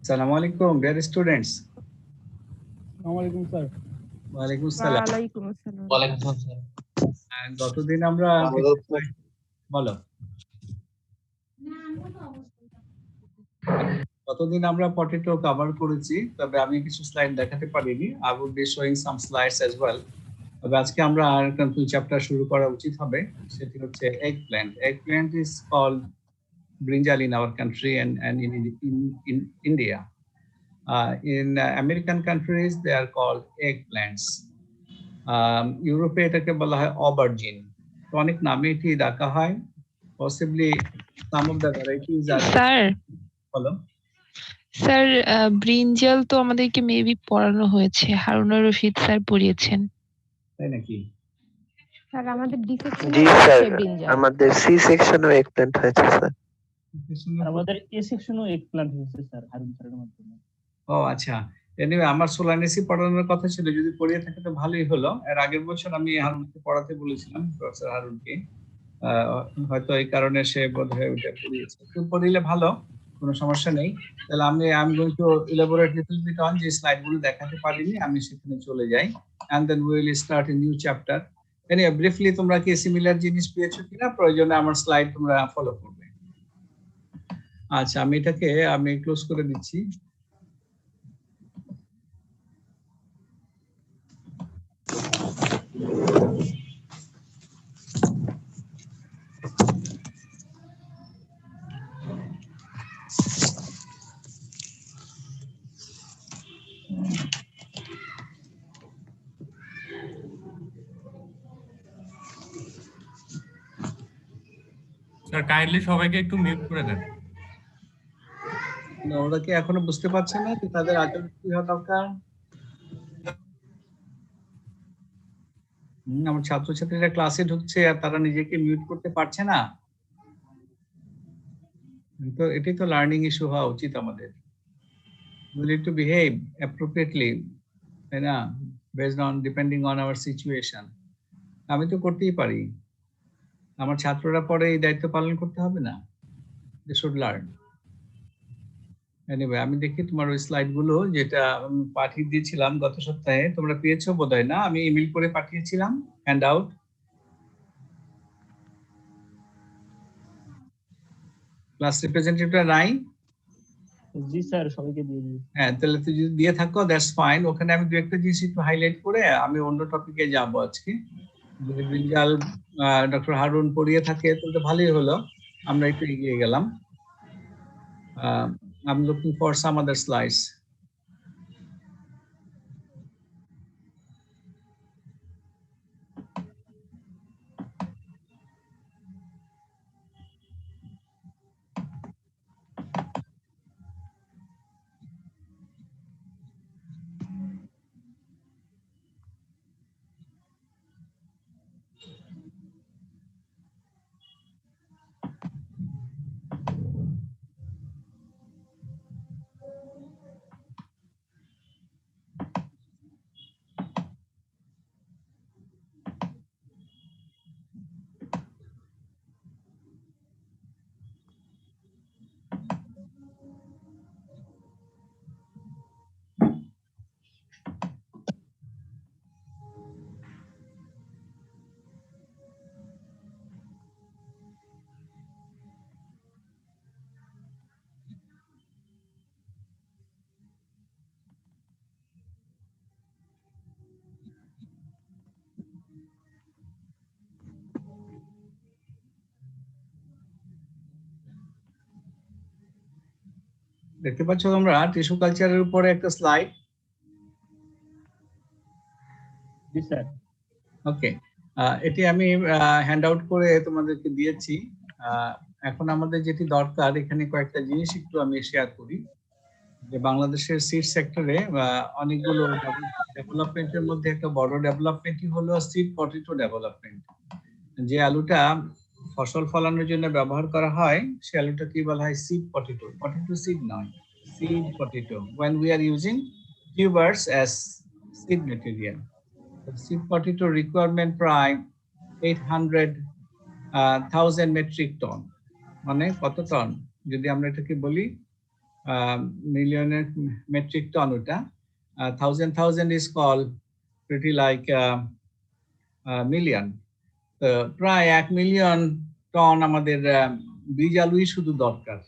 Assalamu alaikum, dear students. Assalamu alaikum, sir. Walaikum salam. ওয়ালাইকুম আসসালাম। ওয়ালাইকুম আসসালাম। গতদিন আমরা বলো গতদিন আমরা পটেটো কভার করেছি, তবে আমি কিছু স্লাইড দেখাতে পারিনি। I would be showing some slides as well. তবে আজকে আমরা আর একটা নতুন চ্যাপ্টার শুরু করা উচিত হবে, সেটি হচ্ছে eggplant. Eggplant is called brinjal in our country and in India. In American countries they are called eggplants. ইউরোপে এটাকে বলা হয় অবার্জিন। তো অনেক নামে এটি ডাকা হয়। Possibly some of the varieties আর স্যার বলো। স্যার ব্রিঞ্জাল তো আমাদেরকে মেবি পড়ানো হয়েছে, হারুনা রশিদ স্যার পড়িয়েছেন। তাই নাকি? স্যার আমাদের ডি সেকশনে জি স্যার, হচ্ছে ব্রিঞ্জাল। আমাদের সি সেকশনও এগপ্ল্যান্ট হয়েছে স্যার। আমাদের এ সেকশনও এগপ্ল্যান্ট হয়েছে স্যার, হারুন স্যারের মাধ্যমে। ও আচ্ছা, এনিওয়ে আমার সোলানেসি পড়ানোর কথা ছিল, যদি পড়িয়ে থাকে তো ভালোই হলো। এর আগের বছর আমি হারুনকে পড়াতে বলেছিলাম, প্রফেসর হারুনকে। হয়তো এই কারণে সে বোধহয় ওটা পড়িয়েছে। তো পড়িলে ভালো, কোনো সমস্যা নেই। তাহলে আমি going to elaborate little bit on যে স্লাইডগুলো দেখাতে পারিনি, আমি সেখানে চলে যাই, and then we will start a new chapter. Anyway briefly তোমরা কি সিমিলার জিনিস পেয়েছো কিনা, প্রয়োজনে আমার স্লাইড তোমরা ফলো করবে। আচ্ছা, আমি এটাকে ক্লোজ করে দিচ্ছি। স্যার কাইন্ডলি সবাইকে একটু মিউট করে দেন। ওরা কি এখনো বুঝতে পারছে না যে তাদের আচরণ কি হওয়া দরকার? আমার ছাত্রছাত্রীরা ক্লাসে ঢুকছে আর তারা নিজেকে মিউট করতে পারছে না। তো এটাই তো লার্নিং ইস্যু হওয়া উচিত আমাদের। We need to behave appropriately, তাই না? Based on depending on our situation. আমি তো করতেই পারি, আমার ছাত্ররা পরে এই দায়িত্ব পালন করতে হবে না? They should learn. Anyway, আমি দেখি তোমার ওই স্লাইড গুলো যেটা আমি পাঠিয়ে দিয়েছিলাম গত সপ্তাহে, তোমরা পেয়েছো বোধহয় না? আমি ইমেল করে পাঠিয়েছিলাম হ্যান্ড আউট। ক্লাস রিপ্রেজেন্টেটিভটা নাই? জি স্যার, সবাইকে দিয়ে দিই। হ্যাঁ, তাহলে তুই যদি দিয়ে থাকো দ্যাটস ফাইন। ওখানে আমি দু একটা জিনিস একটু হাইলাইট করে আমি অন্য টপিকে যাব আজকে। যদি ব্রিঞ্জাল ডক্টর হারুন পড়িয়ে থাকে তাহলে ভালোই হলো, আমরা একটু এগিয়ে গেলাম। I'm looking for some other slides. দেখতে পাচ্ছ তোমরা টিস্যু কালচারের উপরে একটা স্লাইড? জি স্যার। ওকে, এটি আমি হ্যান্ড আউট করে তোমাদেরকে দিয়েছি। এখন আমাদের যেটি দরকার, এখানে কয়েকটা জিনিস একটু আমি শেয়ার করি। যে বাংলাদেশের সিড সেক্টরে অনেকগুলো ডেভেলপমেন্টের মধ্যে একটা বড় ডেভেলপমেন্টই হলো সিড পটেটো ডেভেলপমেন্ট। যে আলুটা ফসল ফলানোর জন্য ব্যবহার করা হয় সে আলুটা কি বলা হয়? Seed potato. পটেটো সিড নয়, seed potato. when we are using tubers as seed material, the seed potato requirement প্রায় 800,000 মেট্রিক টন। মানে কত টন? যদি আমরা এটাকে বলি মিলিয়নের মেট্রিক টন ওটা, 1000 is called pretty like million. তো প্রায় 1 মিলিয়ন টন আমাদের বীজ আলুই শুধু দরকার।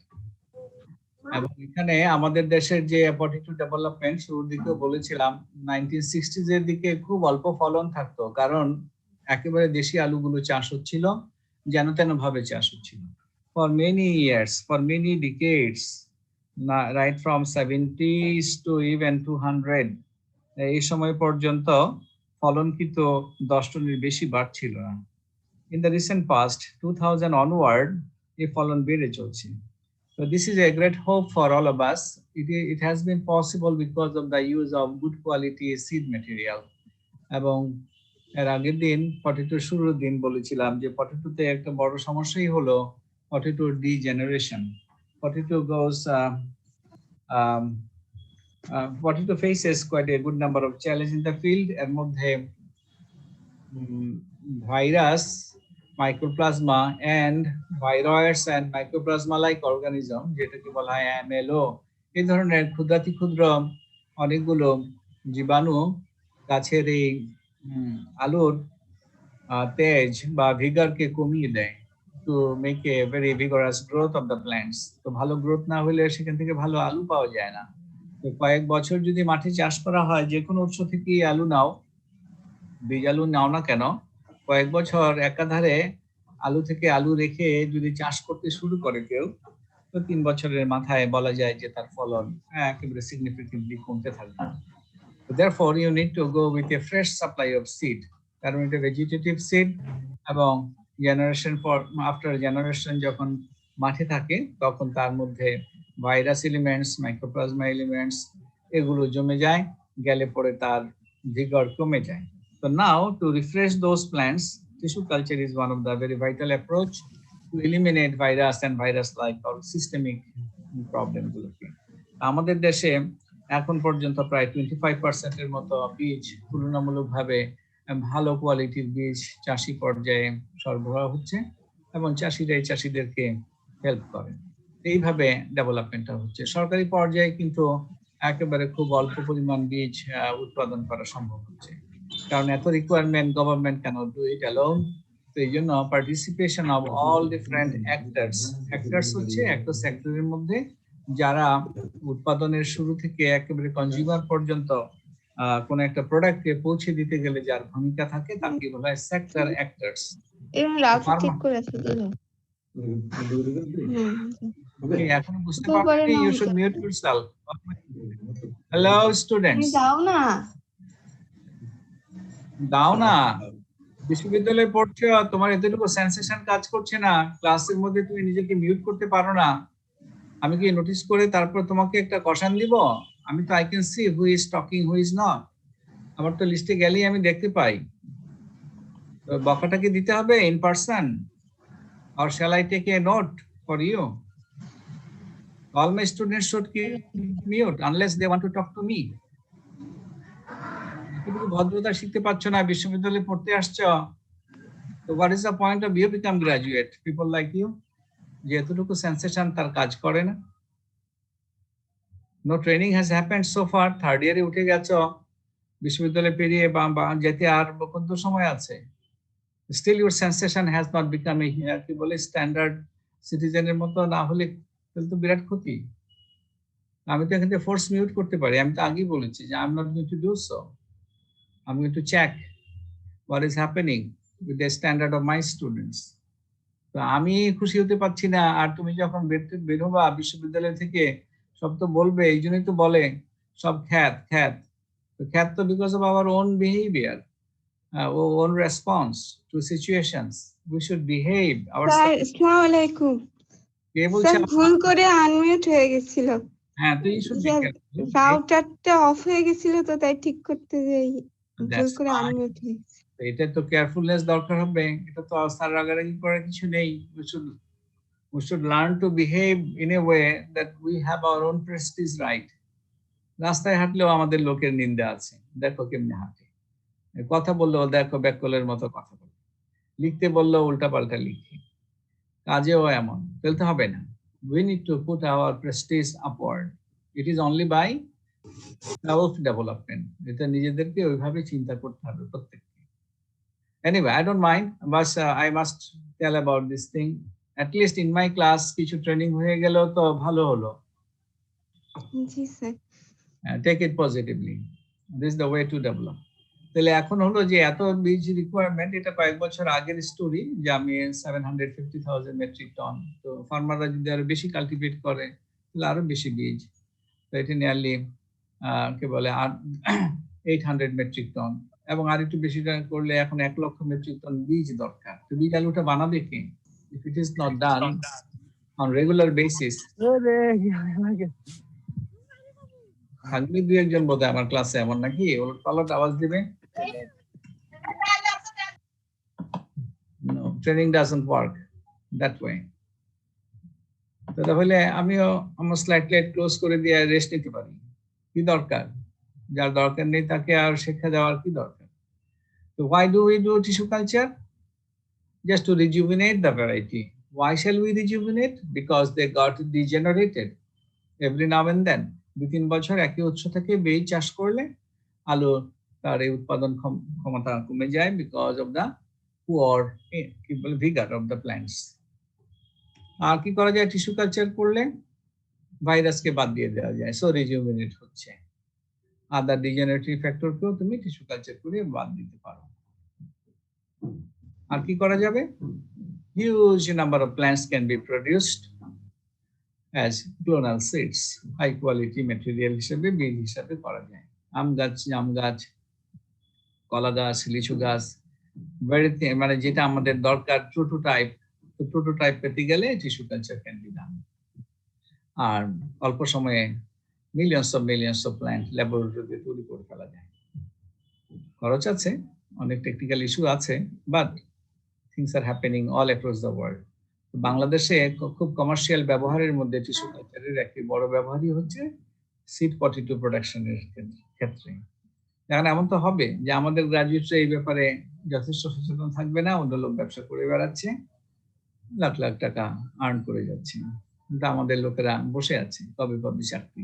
এবং এখানে আমাদের দেশের যে পটেটো ডেভেলপমেন্ট শুরুর দিকেও বলেছিলাম 1960s এর দিকে খুব অল্প ফলন থাকতো, কারণ একেবারে দেশি আলুগুলো চাষ হচ্ছিল, যেন তেন ভাবে চাষ হচ্ছিল। For many years, for many decades, right from 70s to even 200, এই সময় পর্যন্ত ফলন কিন্তু 10 টনের বেশি বাড়ছিল না। In the recent past, 2000 onward, এই ফলন বেড়ে চলছে। So this is a great hope for all of us. It has been possible because of the use of good quality seed material. এবং এর আগের দিন পটেটো শুরুর দিন বলেছিলাম যে পটেটোতে একটা বড় সমস্যাই হলো potato degeneration. Potato goes potato faces quite a good number of challenges in the field. এর মধ্যে virus, mycoplasma and viroids and mycoplasma like organism, যেটাকে বলা হয় MLO, এই ধরনের ক্ষুদ্রাতি ক্ষুদ্র অনেকগুলো জীবাণু গাছের এই আলুর তেজ বা ভিগারকে কমিয়ে দেয়, to make a very vigorous growth of the plants. তো ভালো গ্রোথ না হলে সেখান থেকে ভালো আলু পাওয়া যায় না। তো কয়েক বছর যদি মাঠে চাষ করা হয়, যে কোনো উৎস থেকে আলু নাও, বীজ আলু নাও না কেন, কয়েক বছর একাধারে আলু থেকে আলু রেখে যদি চাষ করতে শুরু করে কেউ, তো 3 বছরের মাথায় বলা যায় যে তার ফলন একেবারে সিগনিফিকেন্টলি কমতে থাকবে। So therefore you need to go with a fresh supply of seed, কারণ এটা ভেজিটেটিভ সিড, এবং জেনারেশন পর আফটার জেনারেশন যখন মাঠে থাকে তখন তার মধ্যে ভাইরাস এলিমেন্টস, মাইক্রোপ্লাজমা এলিমেন্টস এগুলো জমে যায়, গেলে পরে তার ভিগর কমে যায়। So now to refresh those plants, tissue culture is one of the very vital approach to eliminate virus and virus-like or systemic problem গুলোকে। আমাদের দেশে এখন পর্যন্ত প্রায় 25% এর মতো বীজ তুলনামূলকভাবে ভালো কোয়ালিটির বীজ চাষি পর্যায়ে সরবরাহ হচ্ছে, এবং চাষিরাই চাষিদেরকে হেল্প করে। এইভাবে ডেভেলপমেন্টটা হচ্ছে। সরকারি পর্যায়ে কিন্তু একেবারে খুব অল্প পরিমাণ বীজ উৎপাদন করা সম্ভব হচ্ছে, কারণ এত requirement, government can't do it alone. তো এই জন্য participation of all different actors হচ্ছে একটা সেক্টরের মধ্যে, যারা উৎপাদনের শুরু থেকে একেবারে কনজিউমার পর্যন্ত কোন একটা প্রোডাক্টকে পৌঁছে দিতে গেলে যার ভূমিকা থাকে তাকে বলা হয় সেক্টর অ্যাক্টরস। এখন বুঝতে পারছি, you should mute yourself. Hello students, দাও না, বিশ্ববিদ্যালয়ে পড়ছো, তোমার এতটুকু সেন্সেশন কাজ করছে না, ক্লাসের মধ্যে তুমি নিজেকে মিউট করতে পারো না। আমি কি নোটিস করে তারপর তোমাকে একটা কোশ্চেন দিব? আমি তো I can see who is talking, who is not. আমার তো লিস্টে গেলেই আমি দেখতে পাই। তো বকাটা কি দিতে হবে in person, or shall I take a note for you? All my students should keep mute unless they want to talk to me. এতটুকু ভদ্রতা শিখতে পারছো না, বিশ্ববিদ্যালয়ে পড়তে আসছো, তো what is the point of you become graduate? People like you, যে এতটুকু সেন্সেশন তার কাজ করে না। No training has happened so far. Third ইয়ারে উঠে গেছো, বিশ্ববিদ্যালয়ে পেরিয়ে বা যেতে আর কত সময় আছে? Still your sensation has not become a কি বলে স্ট্যান্ডার্ড সিটিজেনের মতো না হলে তাহলে তো বিরাট ক্ষতি। আমি তো এখান থেকে ফোর্স মিউট করতে পারি, আমি তো আগেই বলেছি যে I am not going to do so. I am going to check what is happening with the standard of my students. তো আমি খুশি হতে পারছি না, আর তুমি যখন বের হবা বিশ্ববিদ্যালয় থেকে সব তো বলবে, এই জন্যই তো বলে সব খ্যাত খ্যাত। তো খ্যাত তো because of our own behaviour, own response to situations. We should behave ourselves. আসসালামু আলাইকুম। কে বলছে? ভুল করে আনমিউট হয়ে গেছিল। হ্যাঁ, তো you should be careful. রাউটারটা অফ হয়ে গেছিল, তো তাই ঠিক করতে যাই ভুল করে আনমিউট হয়ে গেছে। এটা তো কেয়ারফুলনেস দরকার হবে, এটা তো আস্থার রাগারাগি করার কিছু নেই। We should learn to behave in a way that we have our own prestige right. রাস্তায় হাঁটলেও আমাদের লোকের নিন্দা আছে, দেখো কেমনে হাঁটে, কথা বললেও দেখো ব্যাককলের মতো কথা বলে, লিখতে বললেও উল্টা পাল্টা লিখে, কাজেও এমন, ফেলতে হবে না। we need to put our prestige upward. It is only by self development. এটা নিজেদেরকে ওইভাবে চিন্তা করতে হবে প্রত্যেককে। Anyway, I don't mind, but I must tell about this thing. At least in my class কিছু ট্রেনিং হয়ে গেল তো ভালো হলো। জি sir. Take it positively. This is the way to develop. তাহলে এখন হলো যে এত বীজ রিকোয়ারমেন্ট, এটা কয়েক বছর আগের স্টোরি, যে আমি 750,000 মেট্রিক টন, তো ফার্মাররা যদি আরো বেশি কাল্টিভেট করে তাহলে আরো বেশি বীজ, তো এটা নিয়ারলি কি বলে 800 মেট্রিক টন, এবং আর একটু বেশি করলে এখন 1 লক্ষ মেট্রিক টন বীজ দরকার। তো বীজ আলুটা বানাবে কে? If it is not done on regular basis, থাকবে দুই একজন বোধহয় আমার ক্লাসে এমন, নাকি ওর পালট আওয়াজ দিবে। No, training doesn't work that way. তো তাহলে আমিও আমার স্লাইড ক্লোজ করে দিয়ে রেস্ট নিতে পারি। কি দরকার? যার দরকার নেই তাকে আর শিক্ষা দেওয়ার কি দরকার? So why do we do tissue culture? Just to rejuvenate the variety. Why shall we rejuvenate? Because they got degenerated every now and then. 2-3 বছর একই উৎস থেকে বীজ চাষ করলে আলু তার এই উৎপাদন ক্ষমতা কমে যায় because of the poor vigor of the plants. আর কি করা যায় টিস্যু কালচার করলে? ভাইরাসকে বাদ দিয়ে দেওয়া যায়, সো রিজুভিনেট হচ্ছে। আদার ডিজেনারেটিভ ফ্যাক্টরকেও তুমি টিস্যু কালচার করে বাদ দিতে পারো। আর কি করা যাবে? Huge number of plants can be produced as clonal seeds, high quality material হিসেবে বীজ হিসেবে করা যায়। আম গাছ, জাম গাছ, কলা গাছ, লিচু গাছ, মানে যেটা আমাদের দরকার প্রোটোটাইপ, তো প্রোটোটাইপ পেতে গেলে tissue culture can be done. আর অল্প সময়ে মিলিয়নস অফ প্ল্যান্ট ল্যাবরেটরিতে তৈরি করে ফেলা যায়। খরচ আছে, অনেক টেকনিক্যাল ইস্যু আছে, but things are happening all across the world. বাংলাদেশে খুব কমার্শিয়াল ব্যবহারের মধ্যে টিস্যু কালচারের একটি বড় ব্যবহারই হচ্ছে সিড পটেটো প্রোডাকশনের ক্ষেত্রে। এখন এমন তো হবে যে আমাদের গ্রাজুয়েটরা এই ব্যাপারে যথেষ্ট সচেতন থাকবে না, অন্য লোক ব্যবসা করে বেড়াচ্ছে, লাখ লাখ টাকা আর্ন করে যাচ্ছে, কিন্তু আমাদের লোকেরা বসে আছে, কবে পাবে চাকরি।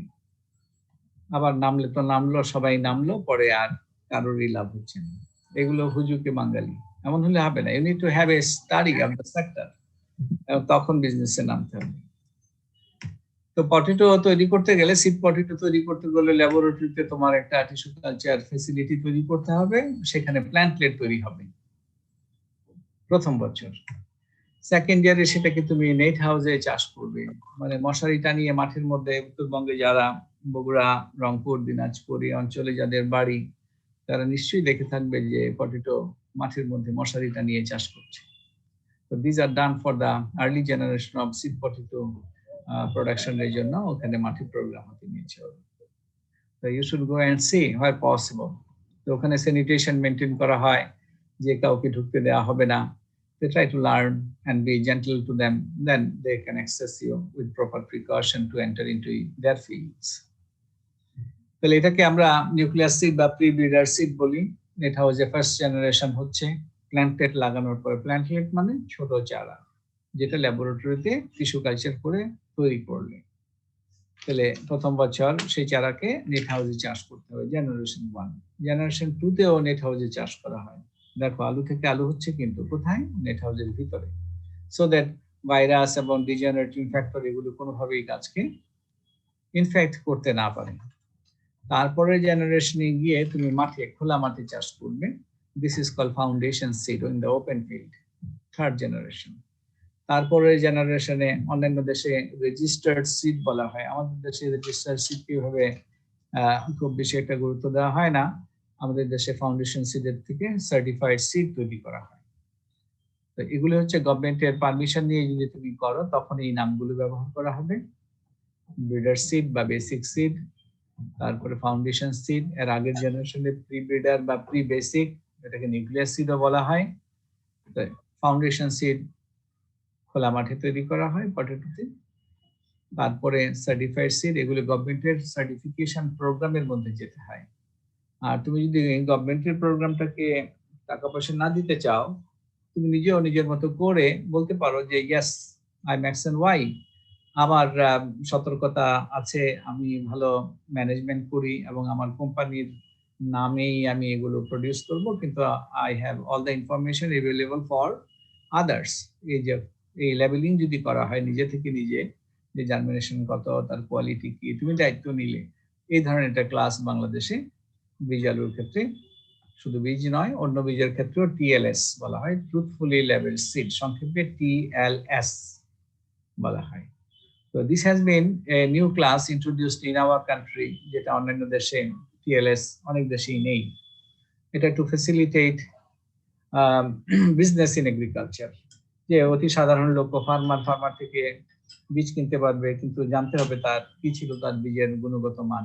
আবার নামলে তো নামলো, সবাই নামলো, পরে আর কারোরই লাভ হচ্ছে না। এগুলো হুজুকে বাঙালি, এমন হলে হবে না। You need to have a study of the sector, তখন বিজনেসে নামতে হবে। তো পটেটো তৈরি করতে গেলে, সিড পটেটো তৈরি করতে গেলে ল্যাবরেটরিতে তোমার একটা টিস্যু কালচার ফ্যাসিলিটি তৈরি করতে হবে, সেখানে প্ল্যান্টলেট তৈরি হবে প্রথম বছর। সেকেন্ড ইয়ারে সেটাকে তুমি নেট হাউসে চাষ করবে, মানে মশারি টানিয়ে মাঠের মধ্যে। উত্তরবঙ্গে যারা বগুড়া, রংপুর, দিনাজপুর এই অঞ্চলে যাদের বাড়ি, তারা নিশ্চয়ই দেখে থাকবে যে পটেটো মাঠের মধ্যে মশারি টানিয়ে চাষ করছে। So these are done for the early generation of seed potato production এর জন্য ওখানে মাঠে প্রোগ্রাম হতে নিয়েছে। So you should go and see where possible. তো ওখানে স্যানিটেশন মেনটেন করা হয়, যে কাউকে ঢুকতে দেওয়া হবে না। They try to learn and be gentle to them, then they can access you with proper precaution to enter into their fields. তাহলে এটাকে আমরা নিউক্লিয়াস সিড বা প্রি ব্রিডার সিড বলি। এটা হচ্ছে ফার্স্ট জেনারেশন হচ্ছে প্ল্যান্টলেট লাগানোর পরে। প্ল্যান্টলেট মানে ছোট চারা, যেটা ল্যাবরেটরিতে টিস্যু কালচার করে তৈরি করলে, তাহলে প্রথম বছর সেই চারাকে নেট হাউসে চাষ করতে হবে, জেনারেশন 1। জেনারেশন 2 তেও নেট হাউসে চাষ করা হয়। দেখো আলু থেকে আলু হচ্ছে, কিন্তু কোথায়? নেট হাউসের ভিতরে, সো দ্যাট ভাইরাস এবং ডিজেনারেটিং ফ্যাক্টর এগুলো কোনোভাবেই গাছকে ইনফেক্ট করতে না পারে। তারপরে জেনারেশনে গিয়ে তুমি মাঠে, খোলা মাঠে চাষ করবে। This is called foundation seed in the open field, third generation. তারপরে জেনারেশনে অন্যান্য দেশে রেজিস্টার্ড সিড বলা হয়, আমাদের দেশে রেজিস্টার্ড সিড কিভাবে খুব বেশি একটা গুরুত্ব দেওয়া হয় না। আমাদের দেশে ফাউন্ডেশন সিডের থেকে সার্টিফাইড সিড তৈরি করা হয়। তো এগুলো হচ্ছে গভর্নমেন্টের পারমিশন নিয়ে যদি তুমি করো, তখন এই নামগুলো ব্যবহার করা হবে। ব্রিডার সিড বা বেসিক সিড, তারপরে ফাউন্ডেশন সিড, এর আগের জেনারেশনে প্রি ব্রিডার বা প্রি বেসিক, এটাকে নিউক্লিয়াস সিডও বলা হয়। ফাউন্ডেশন সিড খোলা মাঠে তৈরি করা হয় পটেটোতে। তারপরে সার্টিফাইড সিড, এগুলো গভর্নমেন্টের সার্টিফিকেশন প্রোগ্রামের মধ্যে যেতে হয়। আর তুমি যদি গভর্নমেন্টের প্রোগ্রামটাকে টাকা পয়সা না দিতে চাও, তুমি নিজেও নিজের মতো করে বলতে পারো যে yes I am X and Y, আমার সতর্কতা আছে, আমি ভালো ম্যানেজমেন্ট করি এবং আমার কোম্পানির নামেই আমি এগুলো প্রডিউস করব, কিন্তু I have all the information available for others. এই যে এই লেবেলিং যদি করা হয় নিজে থেকে নিজে, যে জার্মিনেশন কত, তার কোয়ালিটি কি, তুমি দায়িত্ব নিলে, এই ধরনের একটা ক্লাস বাংলাদেশে বীজ আলুর ক্ষেত্রে, শুধু বীজ নয় অন্য বীজের ক্ষেত্রেও টিএলএস বলা হয়, ট্রুথফুলি লেবেলড সিড, সংক্ষেপে টিএলএস বলা হয়। So this has been a new class introduced in our country, যেটা অন্যান্য দেশে টিএলএস অনেক দেশেই নেই। এটা two facilitate business in agriculture, যে অতি সাধারণ লোক ফার্মার থেকে বীজ কিনতে পারবে, কিন্তু জানতে হবে তার কি ছিল তার বীজের গুণগত মান।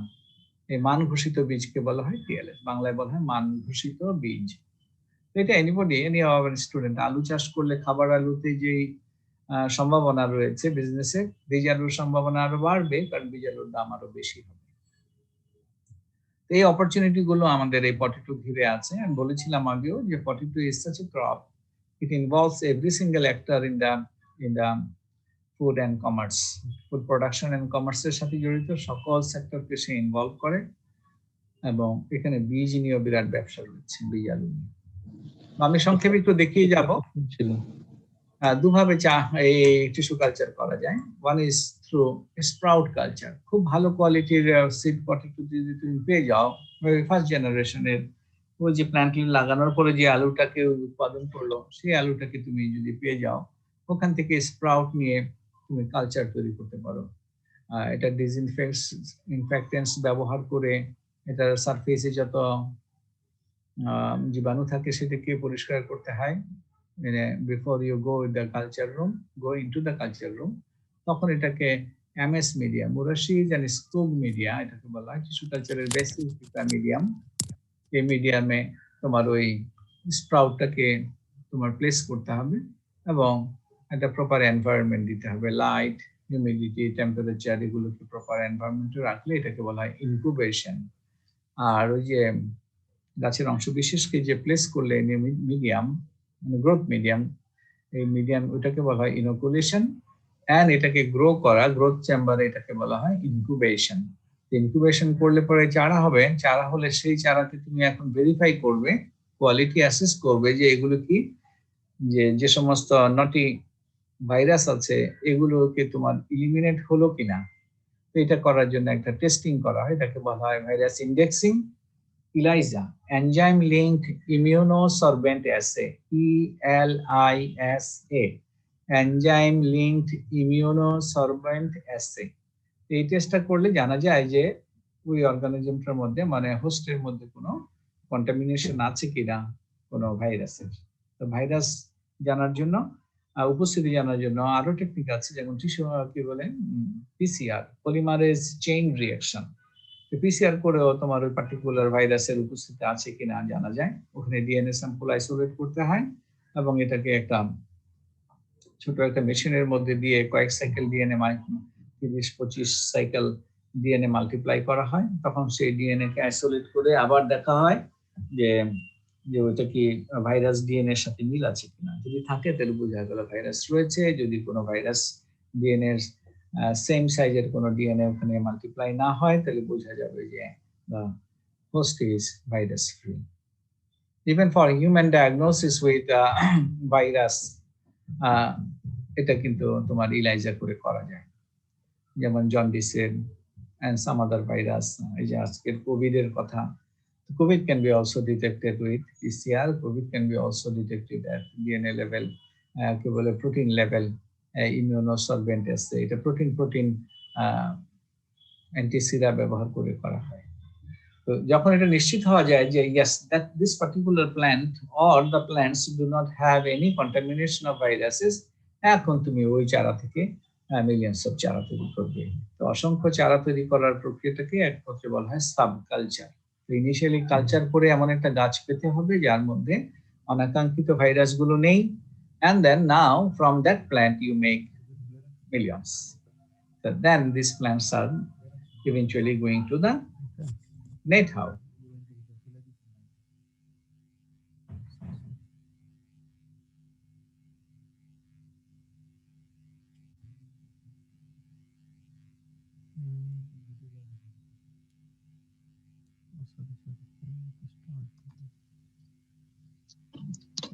এই মান ঘোষিত বীজকে বলা হয় টিএলএস, বাংলায় বলা হয় মান ঘোষিত বীজ। এটা এনি আওয়ার স্টুডেন্ট, আলু চাষ করলে খাবার আলুতে যেই সম্ভাবনা রয়েছে বিজনেসে, বীজ আলুর সম্ভাবনা আরো বাড়বে, কারণ বীজ আলুর দাম আরো বেশি হবে। এই অপরচুনিটি গুলো আমাদের এই পটেটো ঘিরে আছে। আমি বলেছিলাম আগেও যে potato is such a crop, it involves every single actor in the food and commerce, food production and কমার্সের সাথে জড়িত সকল সেক্টরকে সে ইনভলভ করে, এবং এখানে বীজ নিয়েও বিরাট ব্যবসা রয়েছে, বীজ আলু নিয়ে। আমি সংক্ষেপে একটু দেখিয়ে যাব দুভাবে এই টিস্যু কালচার করা যায়। One is through sprout culture. খুব ভালো কোয়ালিটির সিড পটেটো যদি তুমি পেয়ে যাও, ফার্স্ট জেনারেশনের, ওই যে প্ল্যান্ট লাগানোর পরে যে আলুটাকে উৎপাদন করলো, সেই আলুটাকে তুমি যদি পেয়ে যাও, ওখান থেকে স্প্রাউট নিয়ে তুমি কালচার তৈরি করতে পারো। এটা ইনফেক্টেন্টস ব্যবহার করে এটার সারফেসে যত জীবাণু থাকে সেটাকে পরিষ্কার করতে হয়। Before you go into the culture room, তখন এটাকে এমএস মিডিয়াম, মুরাশিজ এন্ড স্কুগ মিডিয়া এটাকে বলা হয়, টিস্যু কালচারের বেসিক মিডিয়াম। এই মিডিয়ামে তোমার ওই স্প্রাউটটাকে তোমার প্লেস করতে হবে, এবং একটা প্রপার এনভায়রনমেন্ট দিতে হবে, লাইট, হিউমিডিটি, টেম্পারেচার, এগুলোকে প্রপার এনভায়রনমেন্টে রাখলে এটাকে বলা হয় ইনকিউবেশন। আর ওই যে গাছের অংশ বিশেষকে যে প্লেস করলে মিডিয়াম, গ্রোথ মিডিয়াম, এই মিডিয়াম ওটাকে বলা হয় ইনোকুলেশন, এন্ড এটাকে গ্রো করা, গ্রোথ চেম্বারে এটাকে বলা হয় ইনকিউবেশন। ইনকিউবেশন করলে পরে চারা হবে, চারা হলে সেই চারাকে তুমি এখন ভেরিফাই করবে, কোয়ালিটি অ্যাসেস করবে যে এগুলো কি, যে সমস্ত নটি ভাইরাস আছে এগুলোকে তোমার ইলিমিনেট হলো কিনা। তো এটা করার জন্য একটা টেস্টিং করা হয়, এটাকে বলা হয় virus indexing, ELISA, enzyme linked immunosorbent assay, ELISA, enzyme linked immunosorbent assay। এই টেস্টটা করলে জানা যায় যে ওই অর্গানিজমটার মধ্যে, মানে হোস্টের মধ্যে কোনো কন্টামিনেশন আছে কিনা কোনো ভাইরাসের। তো ভাইরাস জানার জন্য, উপস্থিতি জানার জন্য আরো টেকনিক আছে, যেমন কি বলে PCR, polymerase chain reaction. PCR করেও তোমার ওই পার্টিকুলার ভাইরাসের উপস্থিতি আছে কিনা জানা যায়। ওখানে ডিএনএ স্যাম্পল আইসোলেট করতে হয়, এবং এটাকে একটা ছোট একটা মেশিনের মধ্যে দিয়ে কয়েক cycle DNA, 30-25 cycle DNA multiply করা হয়। তখন সেই ডিএনএ কে আইসোলেট করে আবার দেখা হয় যে ওইটা কি ভাইরাস ডিএনএ এর সাথে মিল আছে কিনা। যদি থাকে তাহলে বোঝা গেল ভাইরাস রয়েছে। যদি কোনো ভাইরাস ডিএনএ এর সেম সাইজের কোনো ডিএনএ ওখানে মাল্টিপ্লাই না হয়, তাহলে বোঝা যাবে যে the host is virus free. Even for human diagnosis with virus, এটা কিন্তু তোমার ইলাইজা করে করা যায়, যেমন জন্ডিসের and some other virus, এই যে আজকের কোভিড এর কথা, COVID can be also detected with PCR. COVID can be also detected at DNA level, কি বলে protein level, immunosorbent assay। এটা protein অ্যান্টিসিরা ব্যবহার করে করা হয়। তো যখন এটা নিশ্চিত হওয়া যায় যে yes that this particular plant or the plants do not have any contamination of viruses, এখন তুমি ওই চারা থেকে মিলিয়নস অফ চারা তৈরি করবে। তো অসংখ্য চারা তৈরি করার প্রক্রিয়াটাকে একত্রে বলা হয় সাবকালচার। তো ইনিশিয়ালি কালচার করে এমন একটা গাছ পেতে হবে যার মধ্যে অনাকাঙ্ক্ষিত ভাইরাসগুলো নেই, and then now from that plant you make millions. So then these plants are eventually going to the net house.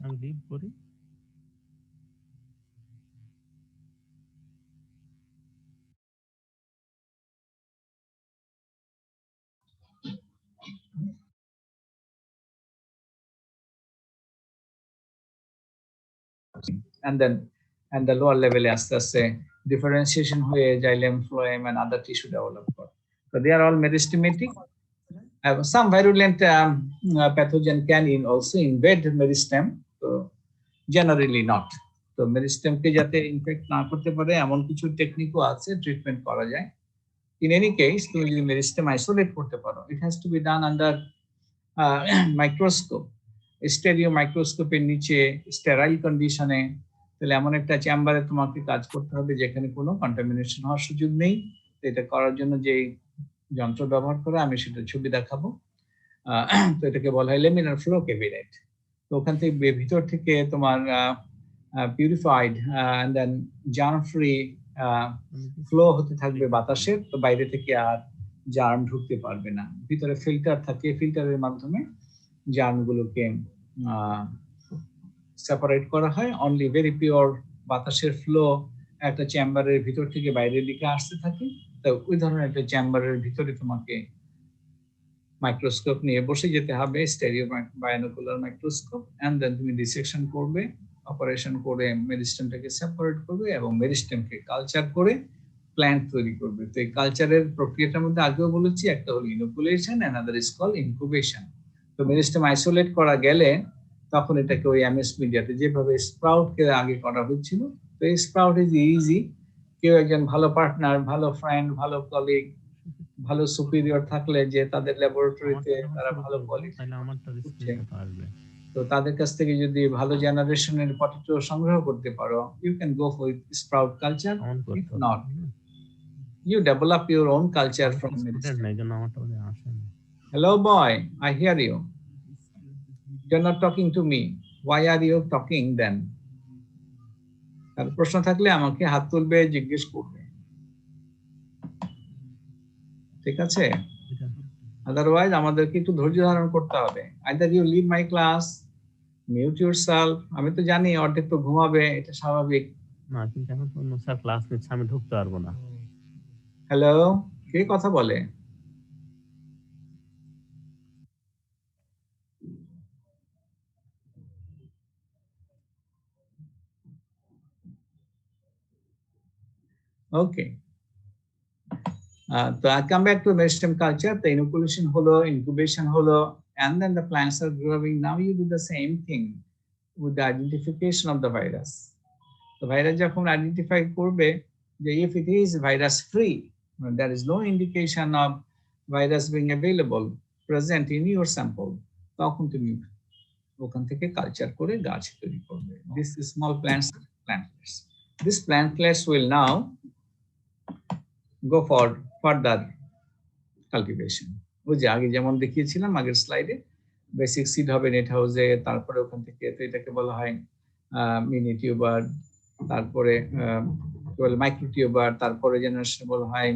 আমি লিভ করি। and then and the lower level আস্তে আস্তে differentiation হয়ে xylem, phloem and other tissue develop করে. So they are all meristematic. Some virulent pathogen can also invade meristem, so generally not. তো মেরিস্টেমকে যাতে in fact না করতে পারে এমন কিছু টেকনিকও আছে, ট্রিটমেন্ট করা যায়। In any case, তুমি যদি মেরিস্টেম আইসোলেট করতে পারো, it has to be done under microscope, stereo মাইক্রোস্কোপের নিচে স্টেরাইল কন্ডিশনে। তাহলে এমন একটা চেম্বারে তোমাকে কাজ করতে হবে যেখানে কোনো কন্টামিনেশন হওয়ার সুযোগ নেই। এটা করার জন্য যে যন্ত্র ব্যবহার করে আমি সেটা ছবি দেখাবো। তো এটাকে বলা হয় লেমিনার ফ্লো ক্যাবিনেট। তো ওখান থেকে ভিতর থেকে তোমার purified and then germ free flow হতে থাকবে বাতাসের, তো বাইরে থেকে আর জার্ম ঢুকতে পারবে না। ভিতরে ফিল্টার থাকে, ফিল্টারের মাধ্যমে জার্মগুলোকে সেপারেট করা হয়। অনলি ভেরি পিওর বাতাসের ফ্লো একটা চেম্বারের ভিতর থেকে বাইরের দিকে আসতে থাকে। তো ওই ধরনের একটা চেম্বারের ভিতরে তোমাকে মাইক্রোস্কোপ নিয়ে বসে যেতে হবে, স্টেরিও বায়োনোকুলার মাইক্রোস্কোপ, এন্ড দেন তুমি ডিসেকশন করবে, অপারেশন করে মেরিস্টেমটাকে সেপারেট করবে এবং মেরিস্টেমকে কালচার করে প্ল্যান্ট তৈরি করবে। তো এই কালচারের প্রক্রিয়াটার মধ্যে আগেও বলেছি, একটা হলো inoculation, another is called incubation. তো মেরিস্টেম আইসোলেট করা গেলে তখন এটাকে ওই এমএস মিডিয়াতে যেভাবে স্প্রাউটকে আগে করা হচ্ছিল, তো এই স্প্রাউট ইজ ইজি। কেউ একজন ভালো পার্টনার, ভালো ফ্রেন্ড, ভালো কলিগ, ভালো সুপিরিয়র থাকলে যে তাদের ল্যাবরেটরিতে তারা ভালো কোয়ালিটি, তো তাদের কাছ থেকে যদি ভালো জেনারেশনের পটেটো সংগ্রহ করতে পারো, you can go for sprout culture. If not, you develop your own culture from meristem. Hello boy, I hear you. You're not talking to me. Why are you talking then? আর প্রশ্ন থাকলে আমাকে হাত তুলবে, জিজ্ঞেস করবে, ঠিক আছে? আদারওয়াইজ আমাদেরকে একটু ধৈর্য ধারণ করতে হবে। Either you leave my class, mute yourself. আমি তো জানি অর্ধেক তো ঘুমাবে, এটা স্বাভাবিক। না, কিন্তু এখন তো অন্য স্যার ক্লাস নিচ্ছে, আমি ঢুকতে পারবো না। হ্যালো, কে কথা বলে? ওকে, তো I come back to meristem culture. The inoculation holo, incubation holo, and then the plants are growing. Now you do the same thing with the identification of the virus. The virus যখন identify করবে যে if it is virus free, there is no indication of virus being available present in your sample, তখন তুমি ওখান থেকে culture করে গাছ তৈরি করবে। This is small plants, plantlets. This plantlets will now go for further cultivation. ওই যে আগে যেমন দেখিয়েছিলাম আগের স্লাইডে, বেসিক সিড হবে নেট হাউসে, তারপরে ওখান থেকে তো এটাকে বলা হয় মিনি টিউবার, তারপরে মাইক্রো টিউবার, তারপরে জেনারেশন বলা হয়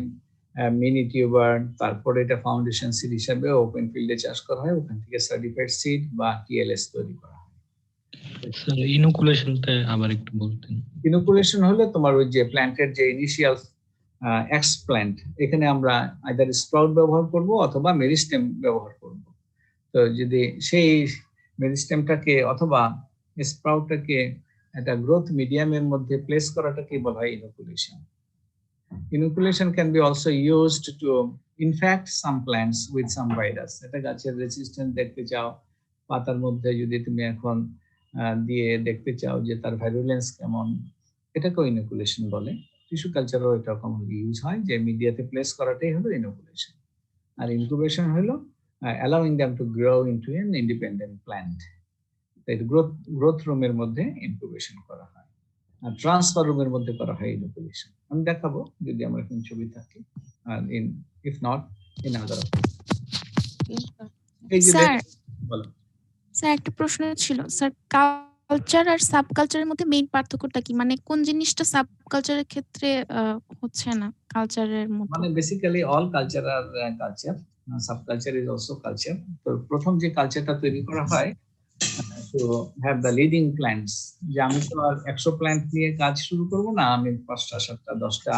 মিনি টিউবার, তারপরে এটা ফাউন্ডেশন সিড হিসাবে ওপেন ফিল্ডে চাষ করা হয়, ওখান থেকে সার্টিফাইড সিড বা টিএলএস তৈরি করা হয়। স্যার ইনোকুলেশনটা আবার একটু বলতেন। ইনোকুলেশন হলো তোমার ওই যে প্ল্যান্টের যে ইনিশিয়াল এক্সপ্ল্যান্ট, এখানে আমরা আইদার স্প্রাউট ব্যবহার করব অথবা মেরিস্টেম ব্যবহার করব। তো যদি সেই মেরিস্টেমটাকে অথবা স্প্রাউটটাকে একটা গ্রোথ মিডিয়ামের মধ্যে প্লেস করাটাকে বলা হয় inoculation. Inoculation can be also used to infect some plants with some virus. এটা গাছের রেসিস্ট্যান্স দেখতে চাও, পাতার মধ্যে যদি তুমি এখন দিয়ে দেখতে চাও যে তার ভাইরুলেন্স কেমন, এটাকেও ইনোকুলেশন বলে। টিস্যু কালচারও এটা কমনলি ইউজ হয়, যে মিডিয়াতে প্লেস করাটাই হলো ইনোকুলেশন। আর ইনকুবেশন হলো allowing them to grow into an independent plant. তাই গ্রোথ রুমের মধ্যে ইনকুবেশন করা হয়, আর ট্রান্সফার রুমের মধ্যে করা হয় ইনোকুলেশন। আমি দেখাবো যদি আমার এখানে ছবি থাকে, আর if not in other. Sir, sir একটা প্রশ্ন ছিল স্যার, কালচার আর সাব কালচারের মধ্যে মেইন পার্থক্যটা কি, মানে কোন জিনিসটা সাব কালচারের ক্ষেত্রে হচ্ছে না কালচারের মতো? মানে বেসিক্যালি অল কালচার আর culture, sub culture is also culture. তো প্রথম যে কালচারটা তৈরি করা হয় to have the leading plants, যে আমি তো আর 100 প্ল্যান্ট নিয়ে কাজ শুরু করব না, আমি 5টা 7টা 10টা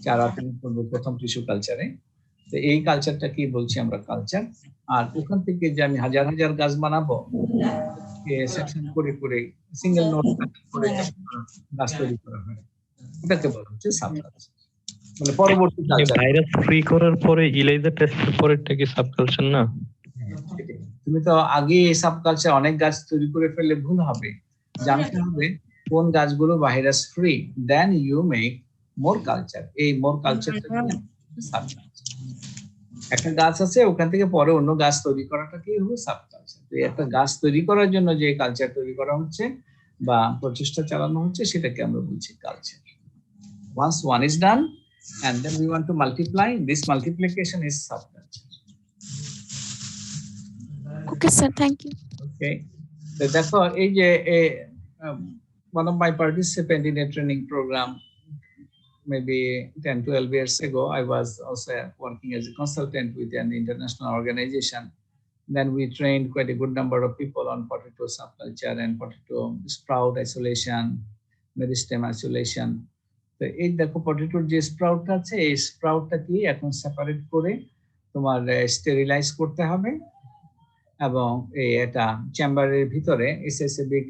চারা তৈরি করবো প্রথম টিস্যু কালচারে। তো এই কালচারটা কি বলছি আমরা কালচার। আর ওখান থেকে যে আমি হাজার হাজার গাছ বানাবো, সেকশন করে করে সিঙ্গেল নোট করে গাছ তৈরি করা হয়, ওটাকে বলা হচ্ছে সাব কালচার, মানে পরবর্তী কালচার। ভাইরাস ফ্রি করার পরে ইলাইজা টেস্টের পরেরটা কি সাব কালচার না? তুমি তো আগে সাব কালচার অনেক গাছ তৈরি করে ফেললে ভুল হবে, জানতে হবে কোন গাছগুলো virus free, then you make more culture. এই মোর কালচারটা সাব কালচার। একটা গাছ আছে, ওখান থেকে পরে অন্য গাছ তৈরি করাটাকেই হলো সাব কালচার। তো একটা গাছ তৈরি করার জন্য যে কালচার তৈরি করা হচ্ছে বা প্রচেষ্টা চালানো হচ্ছে, সেটাকে আমরা বলছি culture. Once one is done and then we want to multiply, this multiplication is sub culture. Okay sir, thank you. Okay, so দেখো এই যে one of my participant in a training program maybe 10-12 years ago, I was also working as a consultant with an international organization. Then we trained quite a good number of people on potato subculture and potato sprout isolation, meristem isolation. তো এই দেখো পটেটোর যে স্প্রাউটটা আছে, এই স্প্রাউটটা কি এখন separate করে তোমার স্টেরিলাইজ করতে হবে, এবং এটা চেম্বারের ভিতরে এসএসবিগ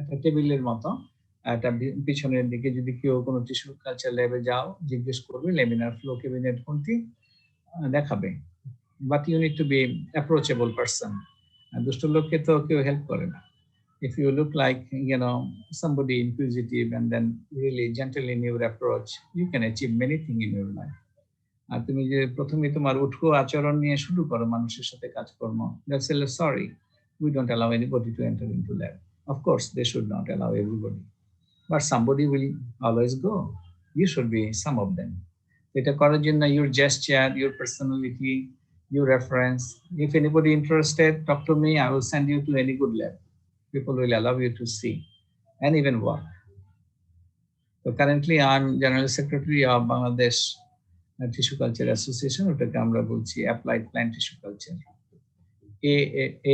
একটা টেবিলের মতো একটা পিছনের দিকে, যদি কেউ কোনো টিস্যু কালচার ল্যাবে যাও জিজ্ঞেস করবে লেমিনার ফ্লো ক্যাবিনেট কোনটি, দেখাবে। But you need to be approachable person, দুষ্ট লোককে তো কেউ হেল্প করে না। If you look like, somebody inquisitive and then really gentle in your approach, you can achieve many things in your life. আর তুমি যে প্রথমে তোমার উটকো আচরণ নিয়ে শুরু করো মানুষের সাথে কাজকর্ম, that's sorry, we don't allow anybody to enter into lab. Of course, they should not allow everybody, but somebody will always go. You should be some of them. এটা করার জন্য your gesture, your personality, your reference. If anybody interested, talk to me. I will send you to any good lab. People will allow you to see and even work. So currently I'm General Secretary of Bangladesh Tissue Culture Association, ওটাকে আমরা বলছি Applied Plant Tissue Culture,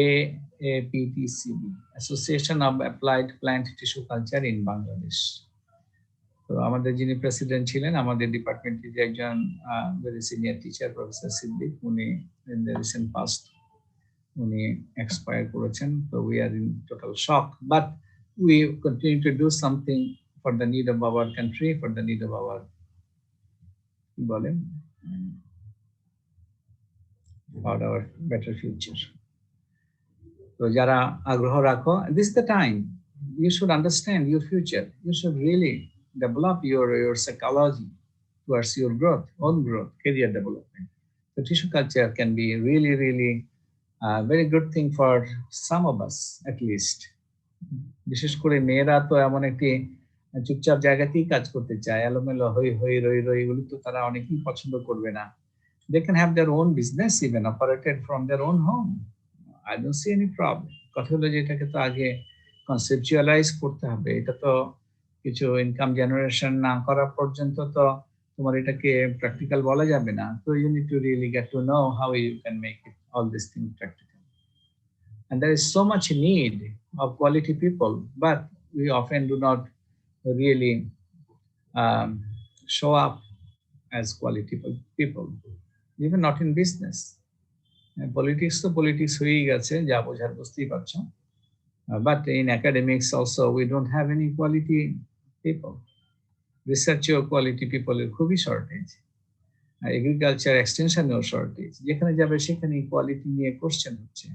AAPTCB, Association of Applied Plant Tissue Culture in Bangladesh. তো আমাদের যিনি president ছিলেন আমাদের ডিপার্টমেন্টের যে একজন very senior teacher, professor Siddique, উনি in the recent past উনি এক্সপায়ার করেছেন। তো we are in total shock, but we continue to do something for the need of our country, for the need of our for our better future. তো যারা আগ্রহ রাখো, this is the time you should understand your future. You should really develop your psychology towards your growth, own growth, career development. The tissue culture can be really very good thing for some of us at least. বিশেষ করে মেয়েরা তো এমন একটি চুপচাপ জায়গাতেই কাজ করতে চায়, এলোমেলো হই রই এগুলো তো তারা অনেকেই পছন্দ করবে না। They can have their own business even operated from their own home. I don't see any problem. কথা হলো যে এটাকে তো আগে কনসেপচুয়ালাইজ করতে হবে। এটা তো কিছু ইনকাম জেনারেশন না করা পর্যন্ত তো তোমার এটাকে প্র্যাকটিক্যাল বলা যাবে না। তো you need to really get to know how you can make it all these things practical. And there is so much need of quality people, but we often do not really show up as quality people, even not in business. Politics to politics হয়ে গেছে, যা বোঝার বুঝতেই পারছো। But in academics also we don't have any quality people. Research quality people এর খুবই shortage. Agriculture extension এর shortage. যেখানে যাবে সেখানে quality নিয়ে কোশ্চেন হচ্ছে।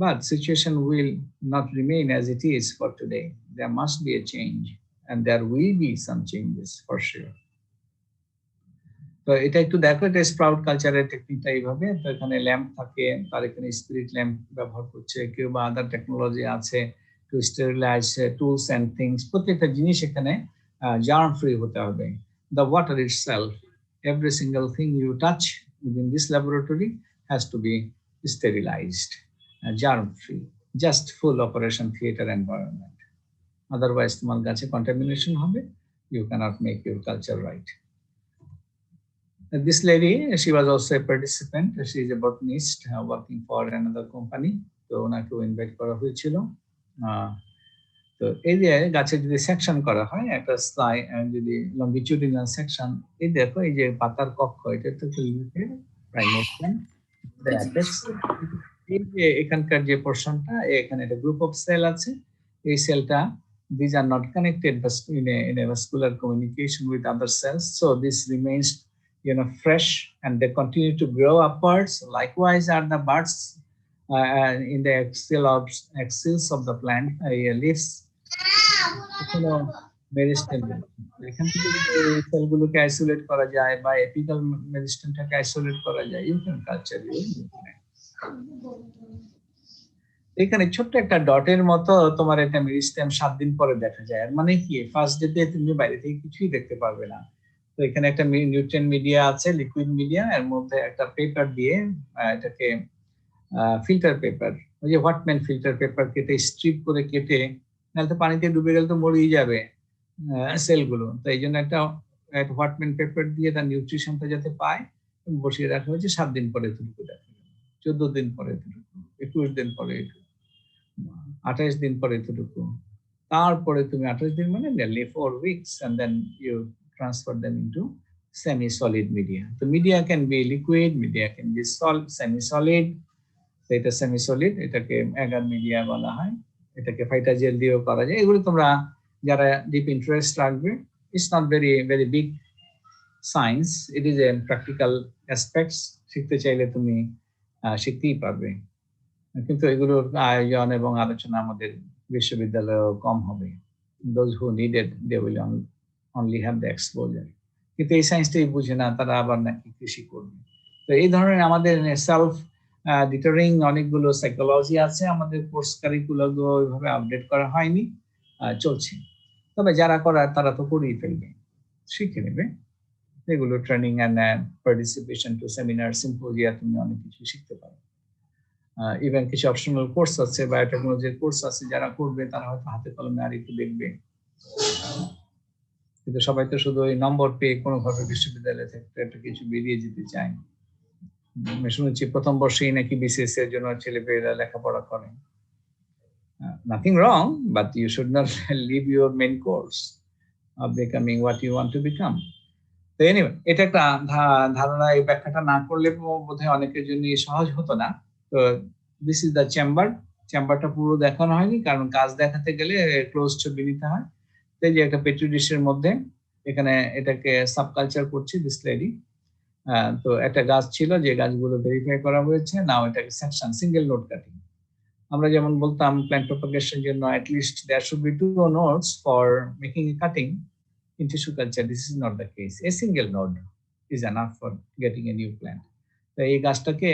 But situation will not remain as it is for today. There must be a change, and there will be some changes for sure. তো এটা একটু দেখো, এটা স্প্রাউট কালচারের টেকনিকটা এইভাবে। তো এখানে ল্যাম্প থাকে, তার এখানে স্পিরিট ল্যাম্প ব্যবহার করছে কেউ, বা আদার টেকনোলজি আছে to sterilize tools and things. প্রত্যেকটা জিনিস এখানে জার্ম ফ্রি হতে হবে। The water itself, every single thing you touch within this laboratory has to be sterilized, germ free, just full operation theater environment. otherwise তোমার গাছে contamination হবে, you cannot make your culture right. This lady, she was also a participant. She is a botanist working for another company. তো ওনাকে invite করা হয়েছিল। তো এই যে গাছে যদি সেকশন করা হয় একটা যদি লঙ্গিটিউডিনাল সেকশন, এই দেখো এই যে পাতার কক্ষ, এটা তো প্রাইমোরডিয়াম, এই যে এখানকার যে পোরশনটা, এখানে একটা গ্রুপ অফ সেল আছে। এই সেলটা, these are not connected in a vascular communication with other cells, so this remains fresh and they continue to grow upwards. Likewise are the buds in the axils of the plant, leaves. Meristem, এখান থেকে এই সেলগুলোকে isolate করা যায় বা apical মেরিস্টেমটাকে isolate করা যায়, you can culture. এখানে ছোট্ট একটা ডটের মতো তোমার একটা মেরিস্টেম 7 দিন পরে দেখা যায়। আর মানে কি, ফার্স্ট ডেতে তুমি বাইরে থেকে কিছুই দেখতে পারবে না। তো এখানে একটা নিউট্রিয়েন্ট মিডিয়া আছে, লিকুইড মিডিয়া, এর মধ্যে একটা পেপার দিয়ে এটাকে ফিল্টার পেপার, ওই যে হোয়াটম্যান ফিল্টার পেপার কেটে স্ট্রিপ করে কেটে, নাহলে তো পানিতে ডুবে গেলে তো মরেই যাবে সেলগুলো। তো এই জন্য একটা হোয়াটম্যান পেপার দিয়ে তার নিউট্রিশনটা যাতে পায় বসিয়ে রাখা হয়েছে। 7 দিন পরে এতটুকু দেখা গেল, 14 দিন পরে এতটুকু, 21 দিন পরে এটুকু, 28 দিন পরে এতটুকু, তারপরে তুমি 28 দিন মানে nearly 4 weeks and then you transfer them into semi-solid media. The media can be liquid, media can be semi-solid. তো এটা semi-solid, এটাকে agar media বলা হয়, এটাকে ফাইটা জেল দিয়েও করা যায়। এগুলো তোমরা যারা ডিপ ইন্টারেস্ট রাখবে, it's not very big science, it is a practical aspects. শিখতে চাইলে তুমি শিখতেই পারবে, কিন্তু এগুলোর আয়োজন এবং আলোচনা আমাদের বিশ্ববিদ্যালয়ে কম হবে। Those who needed they will only have the exposure. কিন্তু এই সায়েন্সটাই বুঝে না, তারা আবার নাকি কৃষি করবে। তো এই ধরনের আমাদের সেলফ ডিটারিং অনেকগুলো সাইকোলজি আছে, আমাদের কোর্স কারিকুলাম ওইভাবে আপডেট করা হয়নি, চলছে। তবে যারা করার তারা তো করেই ফেলবে, শিখে নেবে। এগুলো training and participation to seminar, symposia, তুমি অনেক কিছু শিখতে পারো। ইভেন কিছু অপশনাল কোর্স আছে, বায়োটেকনোলজির কোর্স আছে, যারা করবে তারা হয়তো হাতে কলমে আর একটু দেখবে। কিন্তু সবাই তো শুধু ওই নম্বর পেয়ে কোনোভাবে বিশ্ববিদ্যালয় থেকে একটা কিছু বেরিয়ে যেতে চায়। আমি শুনেছি প্রথম বর্ষেই নাকি বিসিএস এর জন্য ছেলেমেয়েরা লেখাপড়া করে। Nothing wrong, but you should not leave your main course of becoming what you want to become. তো এনিওয়ে, এটা একটা ধারণা, এই ব্যাখ্যাটা না করলে বোধহয় অনেকের জন্য সহজ হতো না। তো দিস ইজ দ্য চেম্বারটা পুরো দেখানো হয়নি, কারণ কাজ দেখাতে গেলে ক্লোজ ছবি নিতে হয়। তো এই যে একটা পেট্রি ডিশের মধ্যে এখানে এটাকে সাবকালচার করছি দিস লেডি। তো একটা গাছ ছিল, যে গাছগুলো ভেরিফাই করা হয়েছে, নাও এটাকে সেকশন, সিঙ্গেল নোড কাটিং। আমরা যেমন বলতাম প্ল্যান্ট প্রপাগেশনের জন্য at least there should be 2 nodes for making a cutting. In tissue culture, this is not the case. A single node is enough for getting a new plant. তো এই গাছটাকে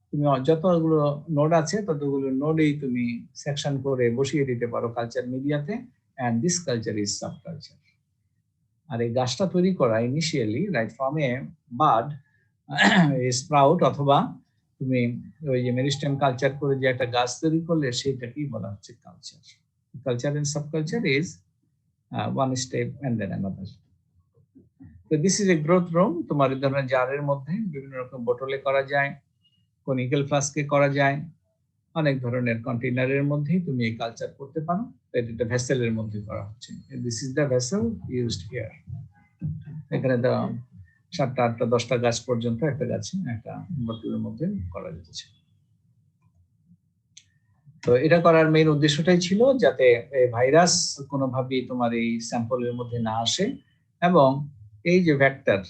তুমি যতগুলো নোড আছে ততগুলো নোডেই তুমি সেকশন করে বসিয়ে দিতে পারো কালচার মিডিয়াতে, and this culture is subculture. আর এই গাছটা তৈরি করা initially right from a bud, sprout, অথবা তুমি ওই যে মেরিস্টেম কালচার করে যে একটা গাছ তৈরি করলে সেটাকেই বলা হচ্ছে culture. Culture and subculture is one step and then another. So this is a growth room. তোমার এই ধরনের জারের মধ্যে বিভিন্ন রকম বোতলে করা যায়, কনিক্যাল ফ্লাস্কে করা যায়, অনেক ধরনের কন্টেইনারের মধ্যেই তুমি এই কালচার করতে পারো। এটা ভেসেলের মধ্যে করা হচ্ছে। This is the vessel used here. এখানে 7টা 8টা 10টা গাছ পর্যন্ত একটা গাছে একটা বোতলের মধ্যে করা যাচ্ছে। তো এটা করার মেইন উদ্দেশ্যটাই ছিল যাতে ভাইরাস কোনোভাবেই তোমার এই স্যাম্পলের মধ্যে না আসে, এবং এই যে ভেক্টর